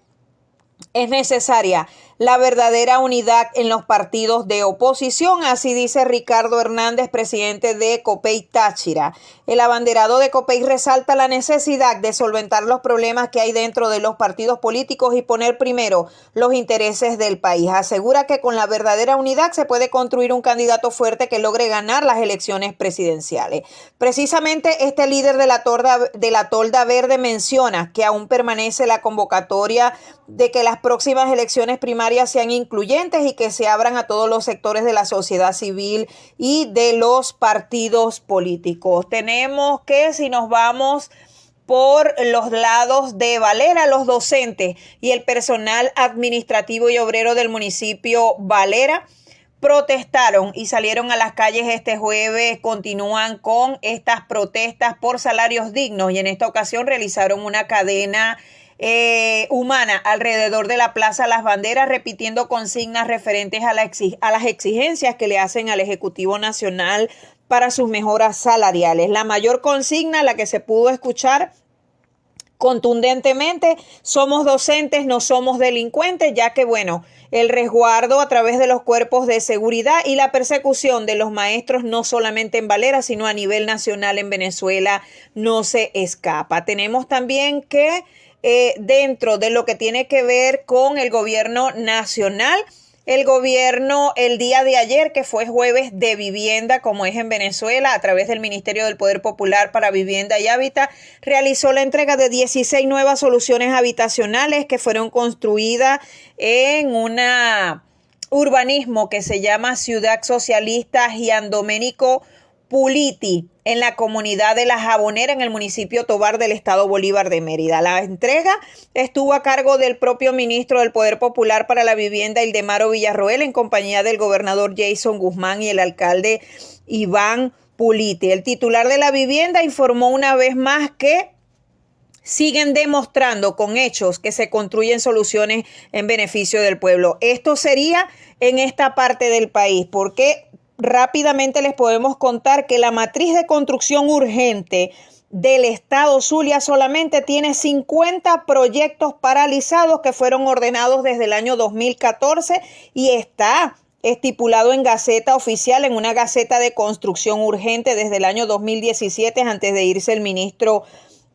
[SPEAKER 7] es necesaria la verdadera unidad en los partidos de oposición, así dice Ricardo Hernández, presidente de COPEI Táchira. El abanderado de COPEI resalta la necesidad de solventar los problemas que hay dentro de los partidos políticos y poner primero los intereses del país. Asegura que con la verdadera unidad se puede construir un candidato fuerte que logre ganar las elecciones presidenciales. Precisamente este líder de la Tolda Verde menciona que aún permanece la convocatoria de que las próximas elecciones primarias sean incluyentes y que se abran a todos los sectores de la sociedad civil y de los partidos políticos. Tenemos que, si nos vamos por los lados de Valera, los docentes y el personal administrativo y obrero del municipio Valera protestaron y salieron a las calles este jueves, continúan con estas protestas por salarios dignos y en esta ocasión realizaron una cadena humana alrededor de la Plaza Las Banderas, repitiendo consignas referentes a las exigencias que le hacen al Ejecutivo Nacional para sus mejoras salariales. La mayor consigna, la que se pudo escuchar contundentemente: somos docentes, no somos delincuentes, ya que el resguardo a través de los cuerpos de seguridad y la persecución de los maestros, no solamente en Valera, sino a nivel nacional en Venezuela, no se escapa. Tenemos también que dentro de lo que tiene que ver con el gobierno nacional, el gobierno el día de ayer, que fue jueves de vivienda, como es en Venezuela, a través del Ministerio del Poder Popular para Vivienda y Hábitat, realizó la entrega de 16 nuevas soluciones habitacionales que fueron construidas en una urbanismo que se llama Ciudad Socialista Gian Domenico Puliti, en la comunidad de La Jabonera, en el municipio Tovar del estado Bolívar de Mérida. La entrega estuvo a cargo del propio ministro del Poder Popular para la Vivienda, Ildemaro Villarroel, en compañía del gobernador Jason Guzmán y el alcalde Iván Puliti. El titular de la vivienda informó una vez más que siguen demostrando con hechos que se construyen soluciones en beneficio del pueblo. Esto sería en esta parte del país, porque rápidamente les podemos contar que la matriz de construcción urgente del estado Zulia solamente tiene 50 proyectos paralizados que fueron ordenados desde el año 2014 y está estipulado en Gaceta Oficial, en una Gaceta de Construcción Urgente desde el año 2017, antes de irse el ministro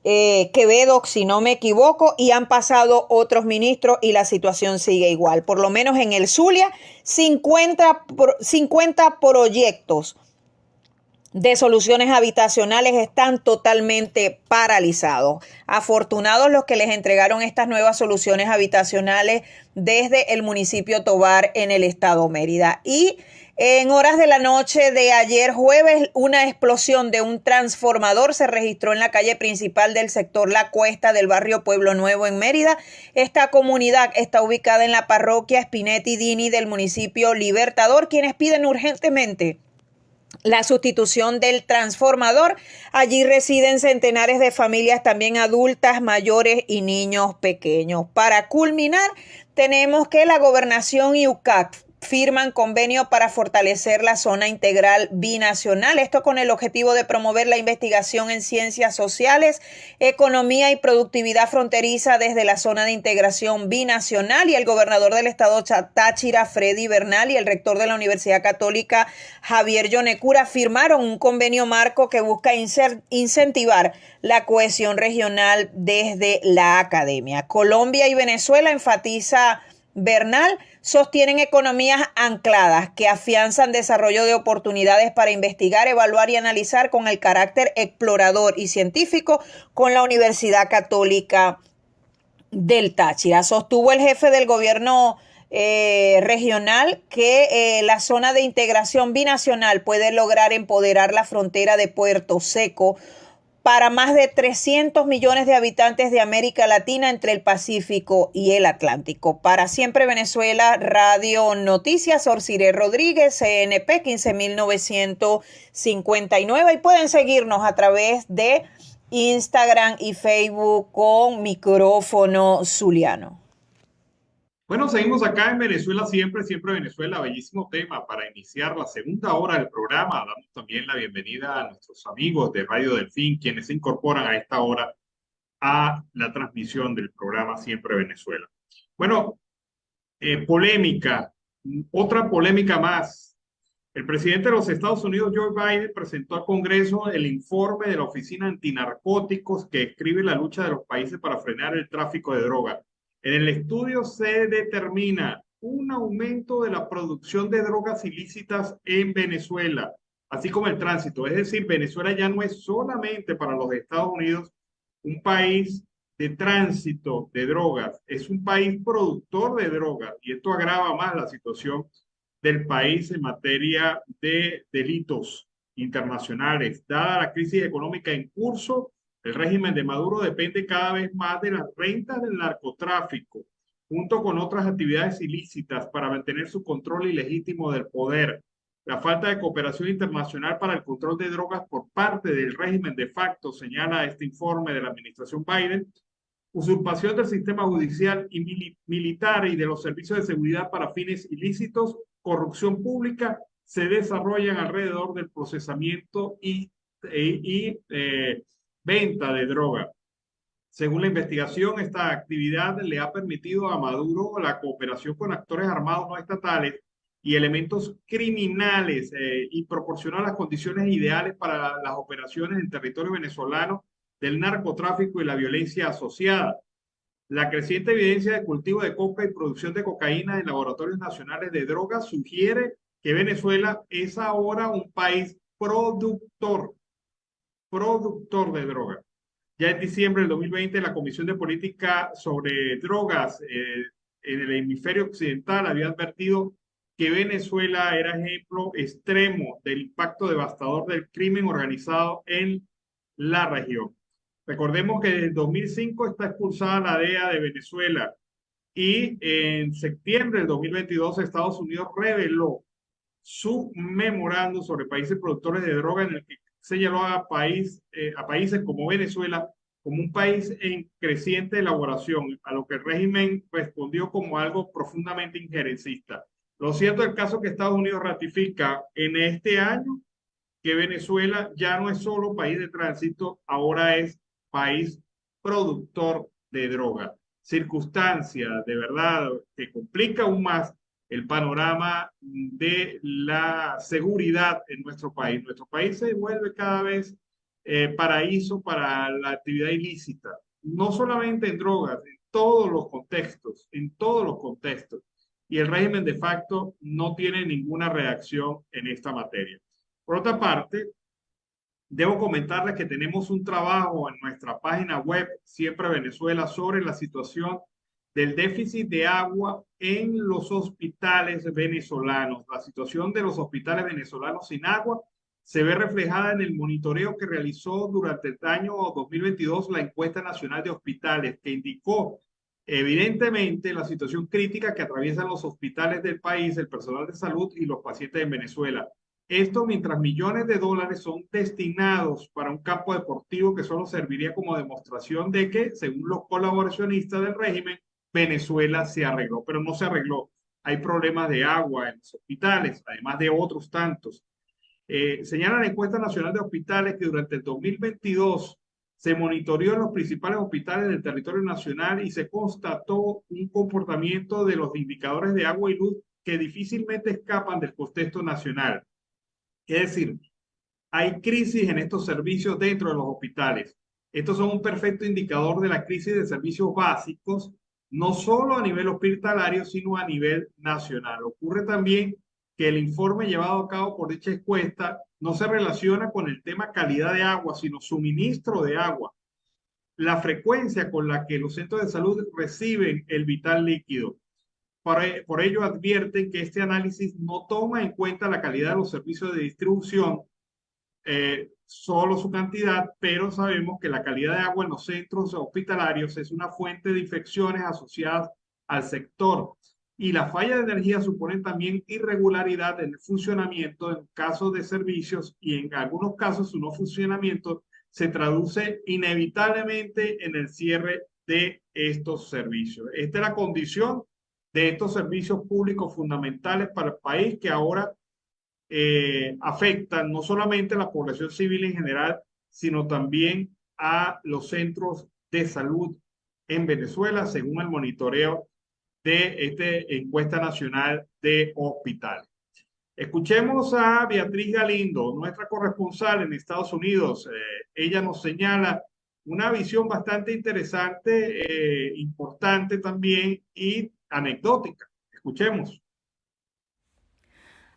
[SPEAKER 7] Quevedo, si no me equivoco, y han pasado otros ministros y la situación sigue igual. Por lo menos en el Zulia, 50 proyectos de soluciones habitacionales están totalmente paralizados. Afortunados los que les entregaron estas nuevas soluciones habitacionales desde el municipio Tovar en el estado Mérida. Y en horas de la noche de ayer jueves, una explosión de un transformador se registró en la calle principal del sector La Cuesta del barrio Pueblo Nuevo en Mérida. Esta comunidad está ubicada en la parroquia Spinetti Dini del municipio Libertador, quienes piden urgentemente la sustitución del transformador. Allí residen centenares de familias, también adultas, mayores y niños pequeños. Para culminar, tenemos que la Gobernación y UCAC firman convenio para fortalecer la zona integral binacional. Esto con el objetivo de promover la investigación en ciencias sociales, economía y productividad fronteriza desde la zona de integración binacional. Y el gobernador del estado Táchira, Freddy Bernal, y el rector de la Universidad Católica, Javier Yonecura, firmaron un convenio marco que busca incentivar la cohesión regional desde la academia. Colombia y Venezuela, enfatiza Bernal, sostienen economías ancladas que afianzan desarrollo de oportunidades para investigar, evaluar y analizar con el carácter explorador y científico con la Universidad Católica del Táchira. Sostuvo el jefe del gobierno regional que la zona de integración binacional puede lograr empoderar la frontera de Puerto Seco para más de 300 millones de habitantes de América Latina entre el Pacífico y el Atlántico. Para Siempre Venezuela, Radio Noticias, Orciré Rodríguez, CNP 15959, y pueden seguirnos a través de Instagram y Facebook con Micrófono Zuliano.
[SPEAKER 1] Bueno, seguimos acá en Venezuela siempre, siempre Venezuela. Bellísimo tema para iniciar la segunda hora del programa. Damos también la bienvenida a nuestros amigos de Radio Delfín, quienes se incorporan a esta hora a la transmisión del programa Siempre Venezuela. Bueno, polémica, otra polémica más. El presidente de los Estados Unidos, Joe Biden, presentó al Congreso el informe de la Oficina Antinarcóticos que describe la lucha de los países para frenar el tráfico de drogas. En el estudio se determina un aumento de la producción de drogas ilícitas en Venezuela, así como el tránsito. Es decir, Venezuela ya no es solamente para los Estados Unidos un país de tránsito de drogas, es un país productor de drogas, y esto agrava más la situación del país en materia de delitos internacionales. Dada la crisis económica en curso, el régimen de Maduro depende cada vez más de las rentas del narcotráfico, junto con otras actividades ilícitas, para mantener su control ilegítimo del poder. La falta de cooperación internacional para el control de drogas por parte del régimen de facto, señala este informe de la administración Biden, usurpación del sistema judicial y militar y de los servicios de seguridad para fines ilícitos, corrupción pública, se desarrollan alrededor del procesamiento y venta de droga. Según la investigación, esta actividad le ha permitido a Maduro la cooperación con actores armados no estatales y elementos criminales y proporciona las condiciones ideales para las operaciones en territorio venezolano del narcotráfico y la violencia asociada. La creciente evidencia de cultivo de coca y producción de cocaína en laboratorios nacionales de drogas sugiere que Venezuela es ahora un país productor de drogas. Ya en diciembre del 2020, la Comisión de Política sobre Drogas en el hemisferio occidental había advertido que Venezuela era ejemplo extremo del impacto devastador del crimen organizado en la región. Recordemos que desde el 2005 está expulsada la DEA de Venezuela y en septiembre del 2022 Estados Unidos reveló su memorando sobre países productores de droga en el que señaló a países como Venezuela como un país en creciente elaboración, a lo que el régimen respondió como algo profundamente injerencista. Lo cierto es el caso que Estados Unidos ratifica en este año que Venezuela ya no es solo país de tránsito, ahora es país productor de droga. Circunstancia de verdad que complica aún más el panorama de la seguridad en nuestro país. Nuestro país se vuelve cada vez paraíso para la actividad ilícita, no solamente en drogas, en todos los contextos, en todos los contextos. Y el régimen de facto no tiene ninguna reacción en esta materia. Por otra parte, debo comentarles que tenemos un trabajo en nuestra página web, Siempre Venezuela, sobre la situación del déficit de agua en los hospitales venezolanos. La situación de los hospitales venezolanos sin agua se ve reflejada en el monitoreo que realizó durante el año 2022 la Encuesta Nacional de Hospitales, que indicó evidentemente la situación crítica que atraviesan los hospitales del país, el personal de salud y los pacientes en Venezuela. Esto mientras millones de dólares son destinados para un campo deportivo que solo serviría como demostración de que, según los colaboracionistas del régimen, Venezuela se arregló, pero no se arregló. Hay problemas de agua en los hospitales, además de otros tantos. Señala la Encuesta Nacional de Hospitales que durante el 2022 se monitoreó en los principales hospitales del territorio nacional y se constató un comportamiento de los indicadores de agua y luz que difícilmente escapan del contexto nacional. Es decir, hay crisis en estos servicios dentro de los hospitales. Estos son un perfecto indicador de la crisis de servicios básicos, no solo a nivel hospitalario, sino a nivel nacional. Ocurre también que el informe llevado a cabo por dicha encuesta no se relaciona con el tema calidad de agua, sino suministro de agua, la frecuencia con la que los centros de salud reciben el vital líquido. Por ello advierten que este análisis no toma en cuenta la calidad de los servicios de distribución, solo su cantidad, pero sabemos que la calidad de agua en los centros hospitalarios es una fuente de infecciones asociadas al sector. Y la falla de energía supone también irregularidad en el funcionamiento en casos de servicios y en algunos casos su no funcionamiento se traduce inevitablemente en el cierre de estos servicios. Esta es la condición de estos servicios públicos fundamentales para el país que ahora afectan no solamente a la población civil en general, sino también a los centros de salud en Venezuela, según el monitoreo de esta encuesta nacional de hospitales. Escuchemos a Beatriz Galindo, nuestra corresponsal en Estados Unidos. Ella nos señala una visión bastante interesante, importante también y anecdótica. Escuchemos.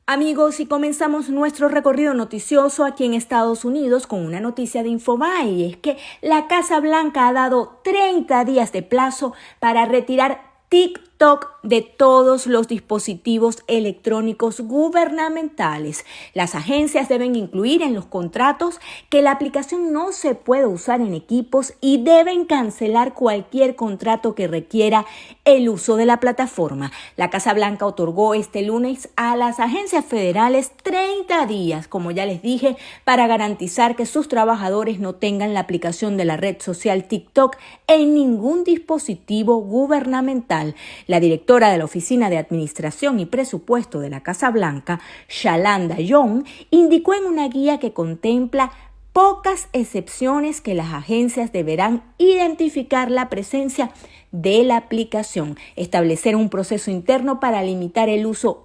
[SPEAKER 8] Amigos, y comenzamos nuestro recorrido noticioso aquí en Estados Unidos con una noticia de Infobae, y es que la Casa Blanca ha dado 30 días de plazo para retirar TikTok de todos los dispositivos electrónicos gubernamentales. Las agencias deben incluir en los contratos que la aplicación no se puede usar en equipos y deben cancelar cualquier contrato que requiera el uso de la plataforma. La Casa Blanca otorgó este lunes a las agencias federales 30 días, como ya les dije, para garantizar que sus trabajadores no tengan la aplicación de la red social TikTok en ningún dispositivo gubernamental. La directora de la Oficina de Administración y Presupuesto de la Casa Blanca, Shalanda Young, indicó en una guía que contempla pocas excepciones que las agencias deberán identificar la presencia de la aplicación, establecer un proceso interno para limitar el uso,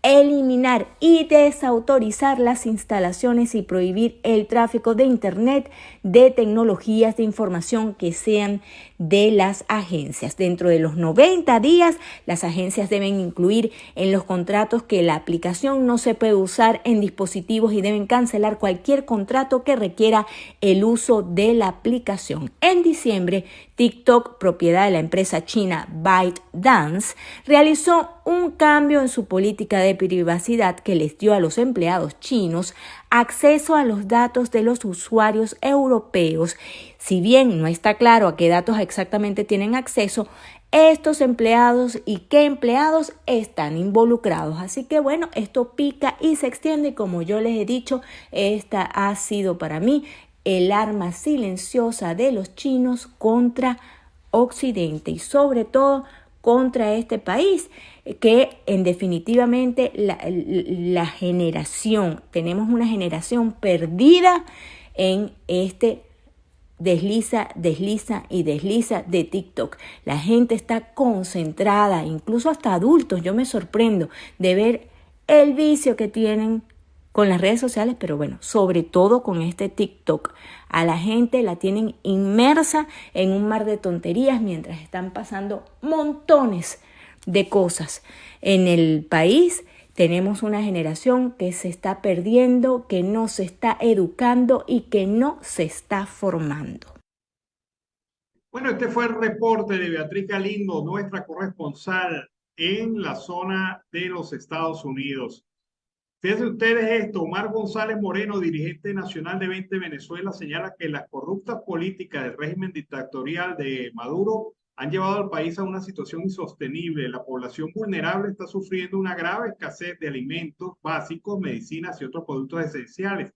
[SPEAKER 8] eliminar y desautorizar las instalaciones y prohibir el tráfico de Internet de tecnologías de información que sean de las agencias. Dentro de los 90 días, las agencias deben incluir en los contratos que la aplicación no se puede usar en dispositivos y deben cancelar cualquier contrato que requiera el uso de la aplicación. En diciembre, TikTok, propiedad de la empresa china ByteDance, realizó un cambio en su política de privacidad que les dio a los empleados chinos acceso a los datos de los usuarios europeos. Si bien no está claro a qué datos exactamente tienen acceso estos empleados y qué empleados están involucrados. Así que bueno, esto pica y se extiende. Como yo les he dicho, esta ha sido para mí el arma silenciosa de los chinos contra Occidente y sobre todo contra este país, que en definitivamente la generación, tenemos una generación perdida en este desliza de TikTok. La gente está concentrada, incluso hasta adultos. Yo me sorprendo de ver el vicio que tienen con las redes sociales, pero bueno, sobre todo con este TikTok. A la gente la tienen inmersa en un mar de tonterías mientras están pasando montones de cosas. En el país tenemos una generación que se está perdiendo, que no se está educando y que no se está formando.
[SPEAKER 1] Bueno, este fue el reporte de Beatriz Galindo, nuestra corresponsal en la zona de los Estados Unidos. Fíjense ustedes esto, Omar González Moreno, dirigente nacional de 20 Venezuela, señala que las corruptas políticas del régimen dictatorial de Maduro han llevado al país a una situación insostenible. La población vulnerable está sufriendo una grave escasez de alimentos básicos, medicinas y otros productos esenciales.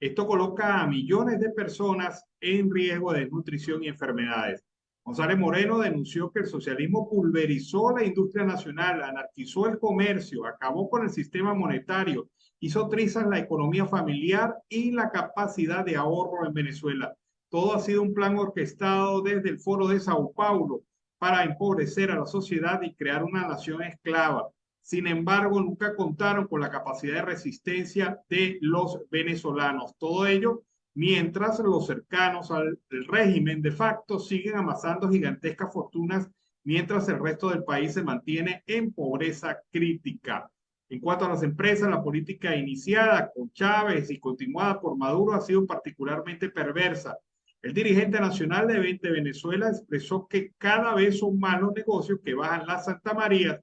[SPEAKER 1] Esto coloca a millones de personas en riesgo de desnutrición y enfermedades. González Moreno denunció que el socialismo pulverizó la industria nacional, anarquizó el comercio, acabó con el sistema monetario, hizo trizas la economía familiar y la capacidad de ahorro en Venezuela. Todo ha sido un plan orquestado desde el Foro de Sao Paulo para empobrecer a la sociedad y crear una nación esclava. Sin embargo, nunca contaron con la capacidad de resistencia de los venezolanos. Todo ello mientras los cercanos al régimen de facto siguen amasando gigantescas fortunas, mientras el resto del país se mantiene en pobreza crítica. En cuanto a las empresas, la política iniciada con Chávez y continuada por Maduro ha sido particularmente perversa. El dirigente nacional de 20 Venezuela expresó que cada vez son más los negocios que bajan las Santa María,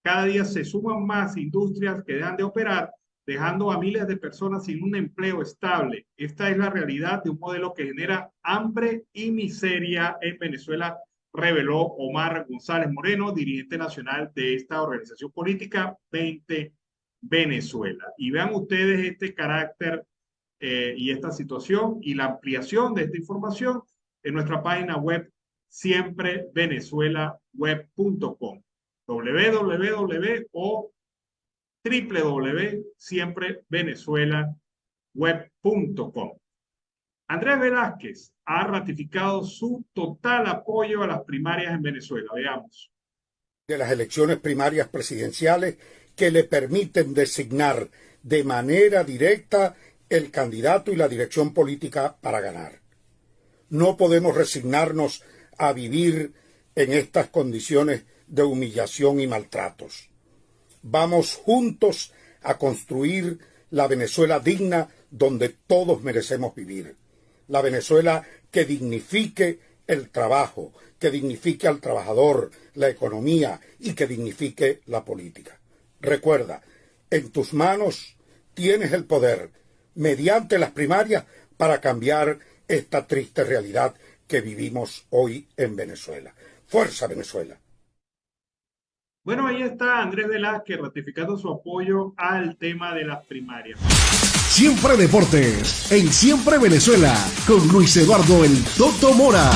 [SPEAKER 1] cada día se suman más industrias que dejan de operar, dejando a miles de personas sin un empleo estable. Esta es la realidad de un modelo que genera hambre y miseria en Venezuela, reveló Omar González Moreno, dirigente nacional de esta organización política 20 Venezuela. Y vean ustedes este carácter y esta situación y la ampliación de esta información en nuestra página web siemprevenezuelaweb.com, www o www.siemprevenezuelaweb.com. Andrés Velázquez ha ratificado su total apoyo a las primarias en Venezuela. Veamos.
[SPEAKER 9] De las elecciones primarias presidenciales que le permiten designar de manera directa el candidato y la dirección política para ganar. No podemos resignarnos a vivir en estas condiciones de humillación y maltratos. Vamos juntos a construir la Venezuela digna donde todos merecemos vivir. La Venezuela que dignifique el trabajo, que dignifique al trabajador, la economía y que dignifique la política. Recuerda, en tus manos tienes el poder, mediante las primarias, para cambiar esta triste realidad que vivimos hoy en Venezuela. ¡Fuerza, Venezuela!
[SPEAKER 1] Bueno, ahí está Andrés Velázquez ratificando su apoyo al tema de las primarias.
[SPEAKER 10] Siempre Deportes, en Siempre Venezuela, con Luis Eduardo El Toto Mora.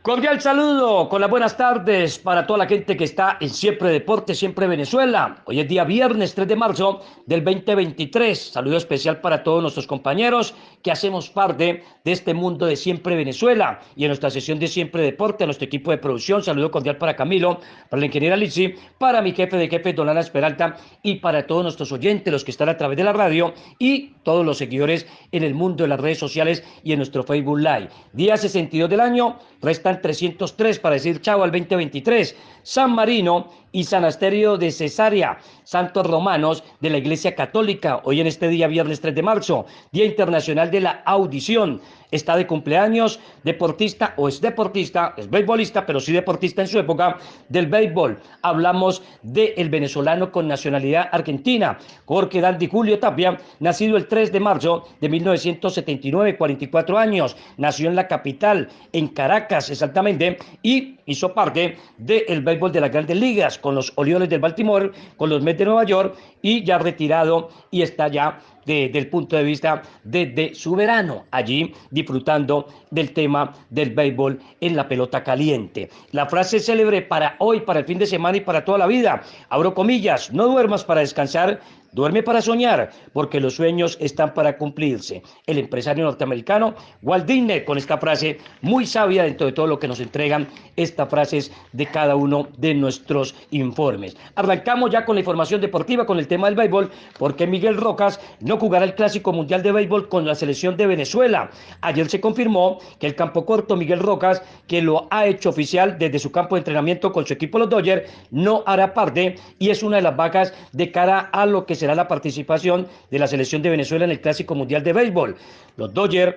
[SPEAKER 11] Cordial saludo, con las buenas tardes para toda la gente que está en Siempre Deportes, Siempre Venezuela. Hoy es día viernes 3 de marzo del 2023. Saludo especial para todos nuestros compañeros que hacemos parte de este mundo de Siempre Venezuela. Y en nuestra sesión de Siempre Deporte, a nuestro equipo de producción, saludo cordial para Camilo, para la ingeniera Lizzy, para mi jefe de jefe, Don Ana Peralta, y para todos nuestros oyentes, los que están a través de la radio, y todos los seguidores en el mundo de las redes sociales y en nuestro Facebook Live. Día 62 del año, restan 303 para decir chao al 2023. San Marino y San Asterio de Cesarea, santos romanos de la Iglesia Católica. Hoy en este día, viernes 3 de marzo, Día Internacional de la Audición. está de cumpleaños, deportista o es deportista, es beisbolista, pero sí deportista en su época del béisbol. Hablamos del venezolano con nacionalidad argentina, Jorge Dandy Julio Tapia, nacido el 3 de marzo de 1979, 44 años, nació en la capital, en Caracas exactamente, y hizo parte del béisbol de las Grandes Ligas con los Orioles del Baltimore, con los Mets de Nueva York, y ya retirado y está ya desde el punto de vista de su verano, allí disfrutando del tema del béisbol en la pelota caliente. La frase célebre para hoy, para el fin de semana y para toda la vida, abro comillas, no duermas para descansar, duerme para soñar, porque los sueños están para cumplirse. El empresario norteamericano Walt Disney, con esta frase muy sabia dentro de todo lo que nos entregan estas frases de cada uno de nuestros informes. Arrancamos ya con la información deportiva, con el tema del béisbol, porque Miguel Rocas no jugará el Clásico Mundial de Béisbol con la selección de Venezuela. Ayer se confirmó que el campo corto Miguel Rocas, que lo ha hecho oficial desde su campo de entrenamiento con su equipo los Dodgers, no hará parte y es una de las bajas de cara a lo que será la participación de la selección de Venezuela en el Clásico Mundial de Béisbol. Los Dodgers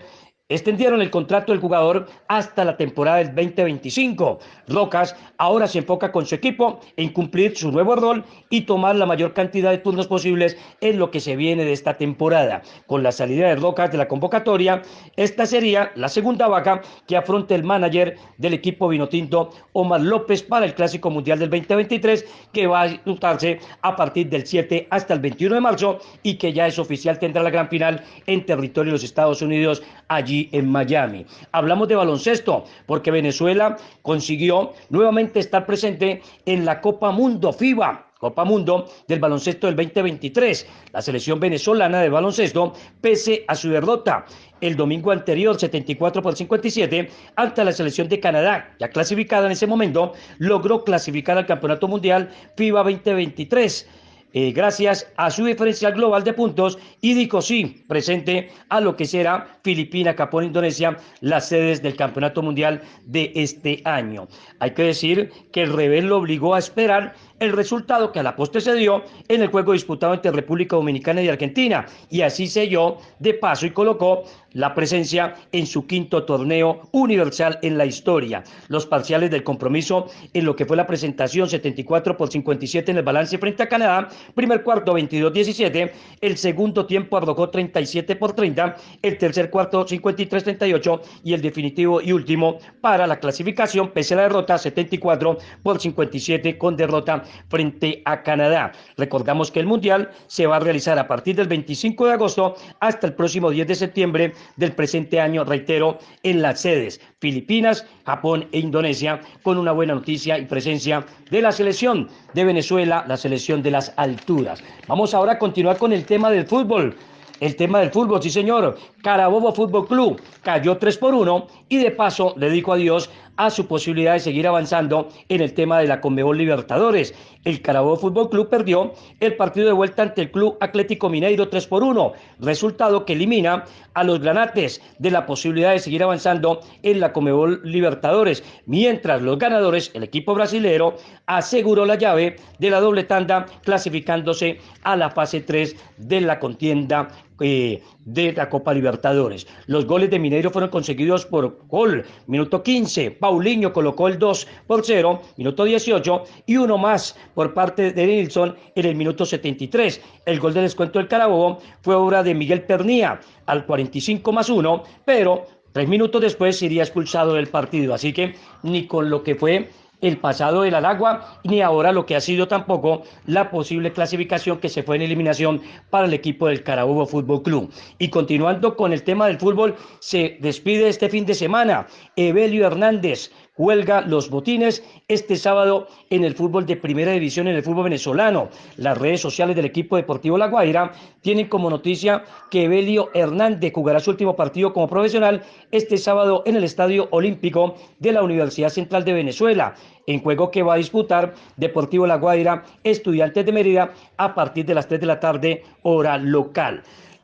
[SPEAKER 11] extendieron el contrato del jugador hasta la temporada del 2025. Rocas ahora se enfoca con su equipo en cumplir su nuevo rol y tomar la mayor cantidad de turnos posibles en lo que se viene de esta temporada. Con la salida de Rocas de la convocatoria, esta sería la segunda baja que afronta el manager del equipo vinotinto, Omar López, para el Clásico Mundial del 2023, que va a disputarse a partir del 7 hasta el 21 de marzo y que ya es oficial, tendrá la gran final en territorio de los Estados Unidos, allí en Miami. Hablamos de baloncesto porque Venezuela consiguió nuevamente estar presente en la Copa Mundo FIBA, Copa Mundo del baloncesto del 2023. La selección venezolana de baloncesto, pese a su derrota el domingo anterior 74-57 ante la selección de Canadá, ya clasificada en ese momento, logró clasificar al Campeonato Mundial FIBA 2023. Gracias a su diferencial global de puntos y dijo sí presente a lo que será Filipinas, Japón, Indonesia, las sedes del Campeonato Mundial de este año. Hay que decir que el revés lo obligó a esperar el resultado que a la postre se dio en el juego disputado entre República Dominicana y Argentina, y así selló de paso y colocó la presencia en su quinto torneo universal en la historia. Los parciales del compromiso en lo que fue la presentación 74-57 en el balance frente a Canadá, primer cuarto 22-17, el segundo tiempo arrojó 37-30, el tercer cuarto 53-38 y el definitivo y último para la clasificación pese a la derrota 74-57 con derrota frente a Canadá. Recordamos que el Mundial se va a realizar a partir del 25 de agosto hasta el próximo 10 de septiembre del presente año, reitero, en las sedes Filipinas, Japón e Indonesia, con una buena noticia y presencia de la selección de Venezuela, la selección de las alturas. Vamos ahora a continuar con el tema del fútbol. El tema del fútbol, sí señor. Carabobo Fútbol Club cayó 3-1 y de paso le dijo adiós a su posibilidad de seguir avanzando en el tema de la Conmebol Libertadores. El Carabobo Fútbol Club perdió el partido de vuelta ante el Club Atlético Mineiro 3-1, resultado que elimina a los granates de la posibilidad de seguir avanzando en la Conmebol Libertadores, mientras los ganadores, el equipo brasilero, aseguró la llave de la doble tanda, clasificándose a la fase 3 de la contienda de la Copa Libertadores. Los goles de Mineiro fueron conseguidos por gol, minuto 15, Paulinho colocó el 2-0, minuto 18, y uno más por parte de Nilsson en el minuto 73. El gol de descuento del Carabobo fue obra de Miguel Pernía al 45+1, pero 3 minutos después sería expulsado del partido, así que ni con lo que fue el pasado del Aragua, ni ahora lo que ha sido tampoco la posible clasificación que se fue en eliminación para el equipo del Carabobo Fútbol Club. Y continuando con el tema del fútbol, se despide este fin de semana Evelio Hernández, cuelga los botines este sábado en el fútbol de primera división, en el fútbol venezolano. Las redes sociales del equipo deportivo La Guaira tienen como noticia que Evelio Hernández jugará su último partido como profesional este sábado en el Estadio Olímpico de la Universidad Central de Venezuela, en juego que va a disputar Deportivo La Guaira, Estudiantes de Mérida, a partir de las 3 de la tarde, hora local.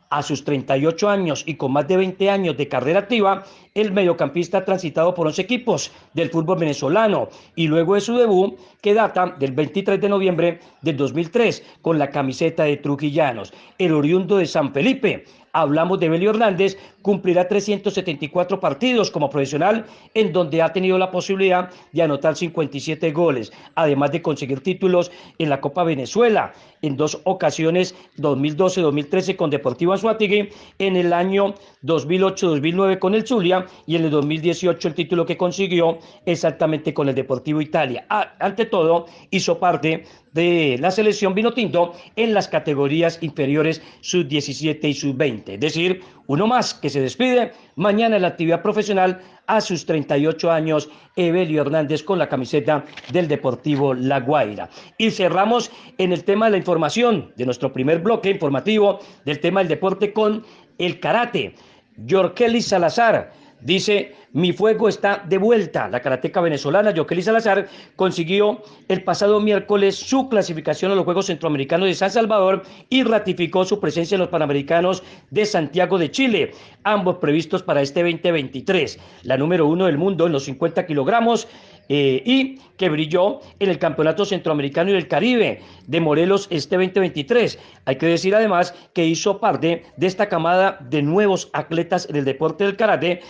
[SPEAKER 11] A sus 38 años y con más de 20 años de carrera activa, el mediocampista ha transitado por 11 equipos del fútbol venezolano y luego de su debut, que data del 23 de noviembre del 2003, con la camiseta de Trujillanos. El oriundo de San Felipe hablamos de Belio Hernández, cumplirá 374 partidos como profesional, en donde ha tenido la posibilidad de anotar 57 goles, además de conseguir títulos en la Copa Venezuela, en 2 ocasiones, 2012-2013 con Deportivo Anzoátegui, en el año 2008-2009 con el Zulia y en el 2018 el título que consiguió exactamente con el Deportivo Italia. Ante todo, hizo parte de la selección vinotinto en las categorías inferiores sub-17 y sub-20, es decir, uno más que se despide mañana en la actividad profesional a sus 38 años, Evelio Hernández con la camiseta del Deportivo La Guaira. Y cerramos en el tema de la información de nuestro primer bloque informativo del tema del deporte con el karate. Yorkeli Salazar dice: mi fuego está de vuelta. La karateca venezolana Yorkeli Salazar consiguió el pasado miércoles su clasificación a los Juegos Centroamericanos de San Salvador y ratificó su presencia en los Panamericanos de Santiago de Chile, ambos previstos para este 2023. La número 1 del mundo en los 50 kilogramos y que brilló en el Campeonato Centroamericano y del Caribe de Morelos este 2023. Hay que decir además que hizo parte de esta camada de nuevos atletas en el deporte del karate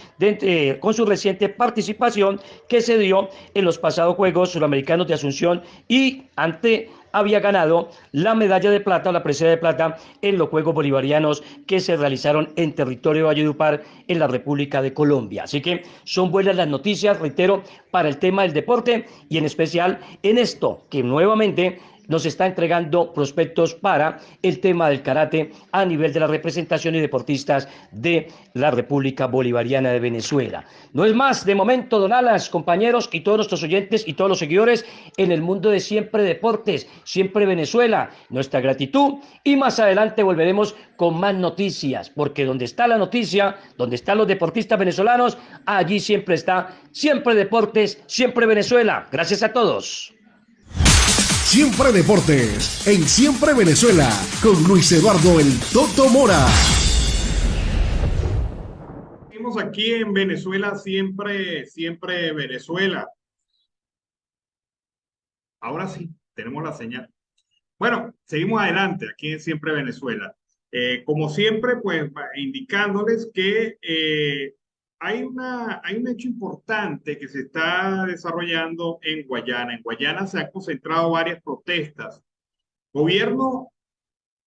[SPEAKER 11] con su reciente participación que se dio en los pasados Juegos Suramericanos de Asunción y había ganado la medalla de plata o la presea de plata en los Juegos Bolivarianos que se realizaron en territorio de Valledupar en la República de Colombia. Así que son buenas las noticias, reitero, para el tema del deporte y en especial en esto que nuevamente nos está entregando prospectos para el tema del karate a nivel de la representación y deportistas de la República Bolivariana de Venezuela. No es más de momento, don Alas, compañeros y todos nuestros oyentes y todos los seguidores en el mundo de Siempre Deportes, Siempre Venezuela, nuestra gratitud y más adelante volveremos con más noticias, porque donde está la noticia, donde están los deportistas venezolanos, allí siempre está Siempre Deportes, Siempre Venezuela. Gracias a todos.
[SPEAKER 10] Siempre Deportes, en Siempre Venezuela, con Luis Eduardo El Toto Mora.
[SPEAKER 1] Seguimos aquí en Venezuela, siempre Venezuela. Ahora sí, tenemos la señal. Bueno, seguimos adelante aquí en Siempre Venezuela. Como siempre, pues indicándoles que hay un hecho importante que se está desarrollando en Guayana. En Guayana se han concentrado varias protestas. El gobierno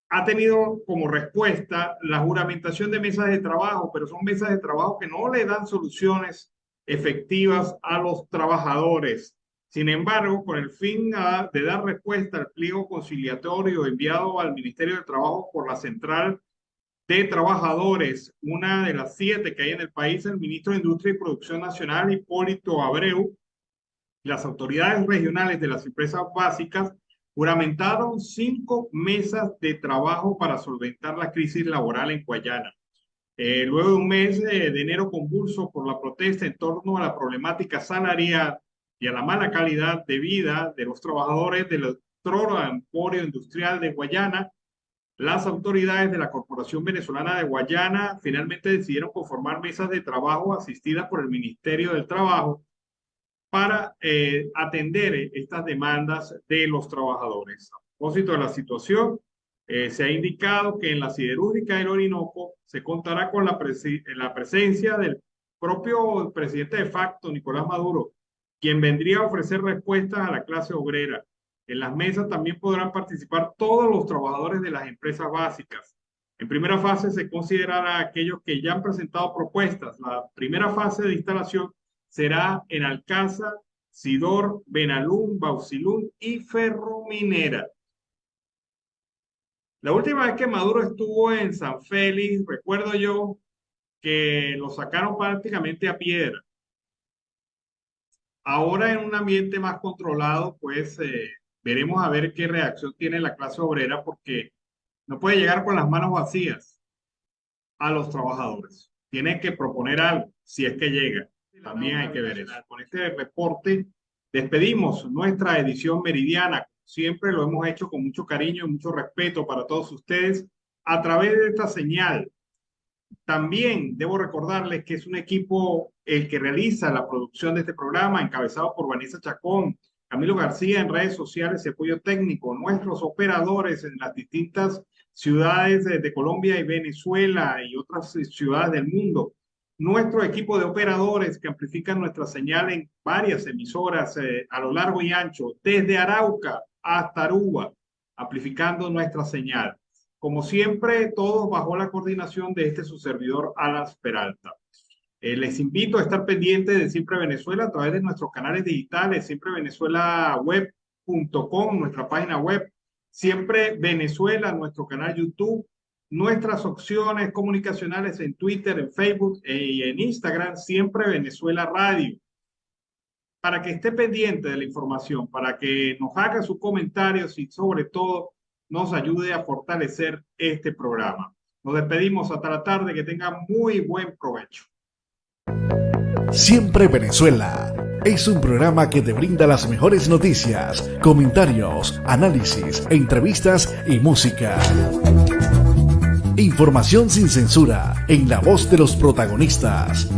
[SPEAKER 1] ha tenido como respuesta la juramentación de mesas de trabajo, pero son mesas de trabajo que no le dan soluciones efectivas a los trabajadores. Sin embargo, con el fin de dar respuesta al pliego conciliatorio enviado al Ministerio de Trabajo por la Central de Trabajadores, una de las 7 que hay en el país, el ministro de Industria y Producción Nacional, Hipólito Abreu, las autoridades regionales de las empresas básicas juramentaron 5 mesas de trabajo para solventar la crisis laboral en Guayana. Luego de un mes de enero convulso por la protesta en torno a la problemática salarial y a la mala calidad de vida de los trabajadores del Troro Emporio Industrial de Guayana, las autoridades de la Corporación Venezolana de Guayana finalmente decidieron conformar mesas de trabajo asistidas por el Ministerio del Trabajo para atender estas demandas de los trabajadores. A propósito de la situación, se ha indicado que en la siderúrgica del Orinoco se contará con la presencia del propio presidente de facto, Nicolás Maduro, quien vendría a ofrecer respuestas a la clase obrera. En las mesas también podrán participar todos los trabajadores de las empresas básicas. En primera fase se considerará a aquellos que ya han presentado propuestas. La primera fase de instalación será en Alcázar, Sidor, Benalún, Bausilún y Ferrominera. La última vez que Maduro estuvo en San Félix, recuerdo yo que lo sacaron prácticamente a piedra. Ahora en un ambiente más controlado, pues veremos a ver qué reacción tiene la clase obrera, porque no puede llegar con las manos vacías a los trabajadores. Tienen que proponer algo, si es que llega. También hay que ver eso. Con este reporte despedimos nuestra edición meridiana. Siempre lo hemos hecho con mucho cariño y mucho respeto para todos ustedes a través de esta señal. También debo recordarles que es un equipo el que realiza la producción de este programa, encabezado por Vanessa Chacón, Camilo García en redes sociales y apoyo técnico, nuestros operadores en las distintas ciudades de Colombia y Venezuela y otras ciudades del mundo. Nuestro equipo de operadores que amplifican nuestra señal en varias emisoras a lo largo y ancho, desde Arauca hasta Aruba, amplificando nuestra señal. Como siempre, todos bajo la coordinación de su servidor, Alan Peralta. Les invito a estar pendientes de Siempre Venezuela a través de nuestros canales digitales, siemprevenezuelaweb.com, nuestra página web, Siempre Venezuela, nuestro canal YouTube, nuestras opciones comunicacionales en Twitter, en Facebook y en Instagram, Siempre Venezuela Radio. Para que esté pendiente de la información, para que nos haga sus comentarios y sobre todo nos ayude a fortalecer este programa. Nos despedimos hasta la tarde, que tengan muy buen provecho.
[SPEAKER 10] Siempre Venezuela es un programa que te brinda las mejores noticias, comentarios, análisis, entrevistas y música. Información sin censura en la voz de los protagonistas.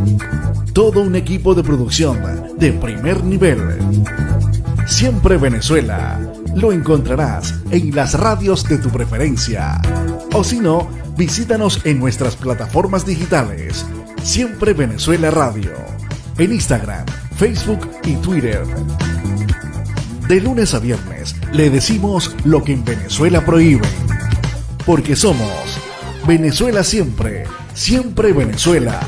[SPEAKER 10] Todo un equipo de producción de primer nivel. Siempre Venezuela lo encontrarás en las radios de tu preferencia. O si no, visítanos en nuestras plataformas digitales. Siempre Venezuela Radio. En Instagram, Facebook y Twitter. De lunes a viernes le decimos lo que en Venezuela prohíben. Porque somos Venezuela siempre, siempre Venezuela.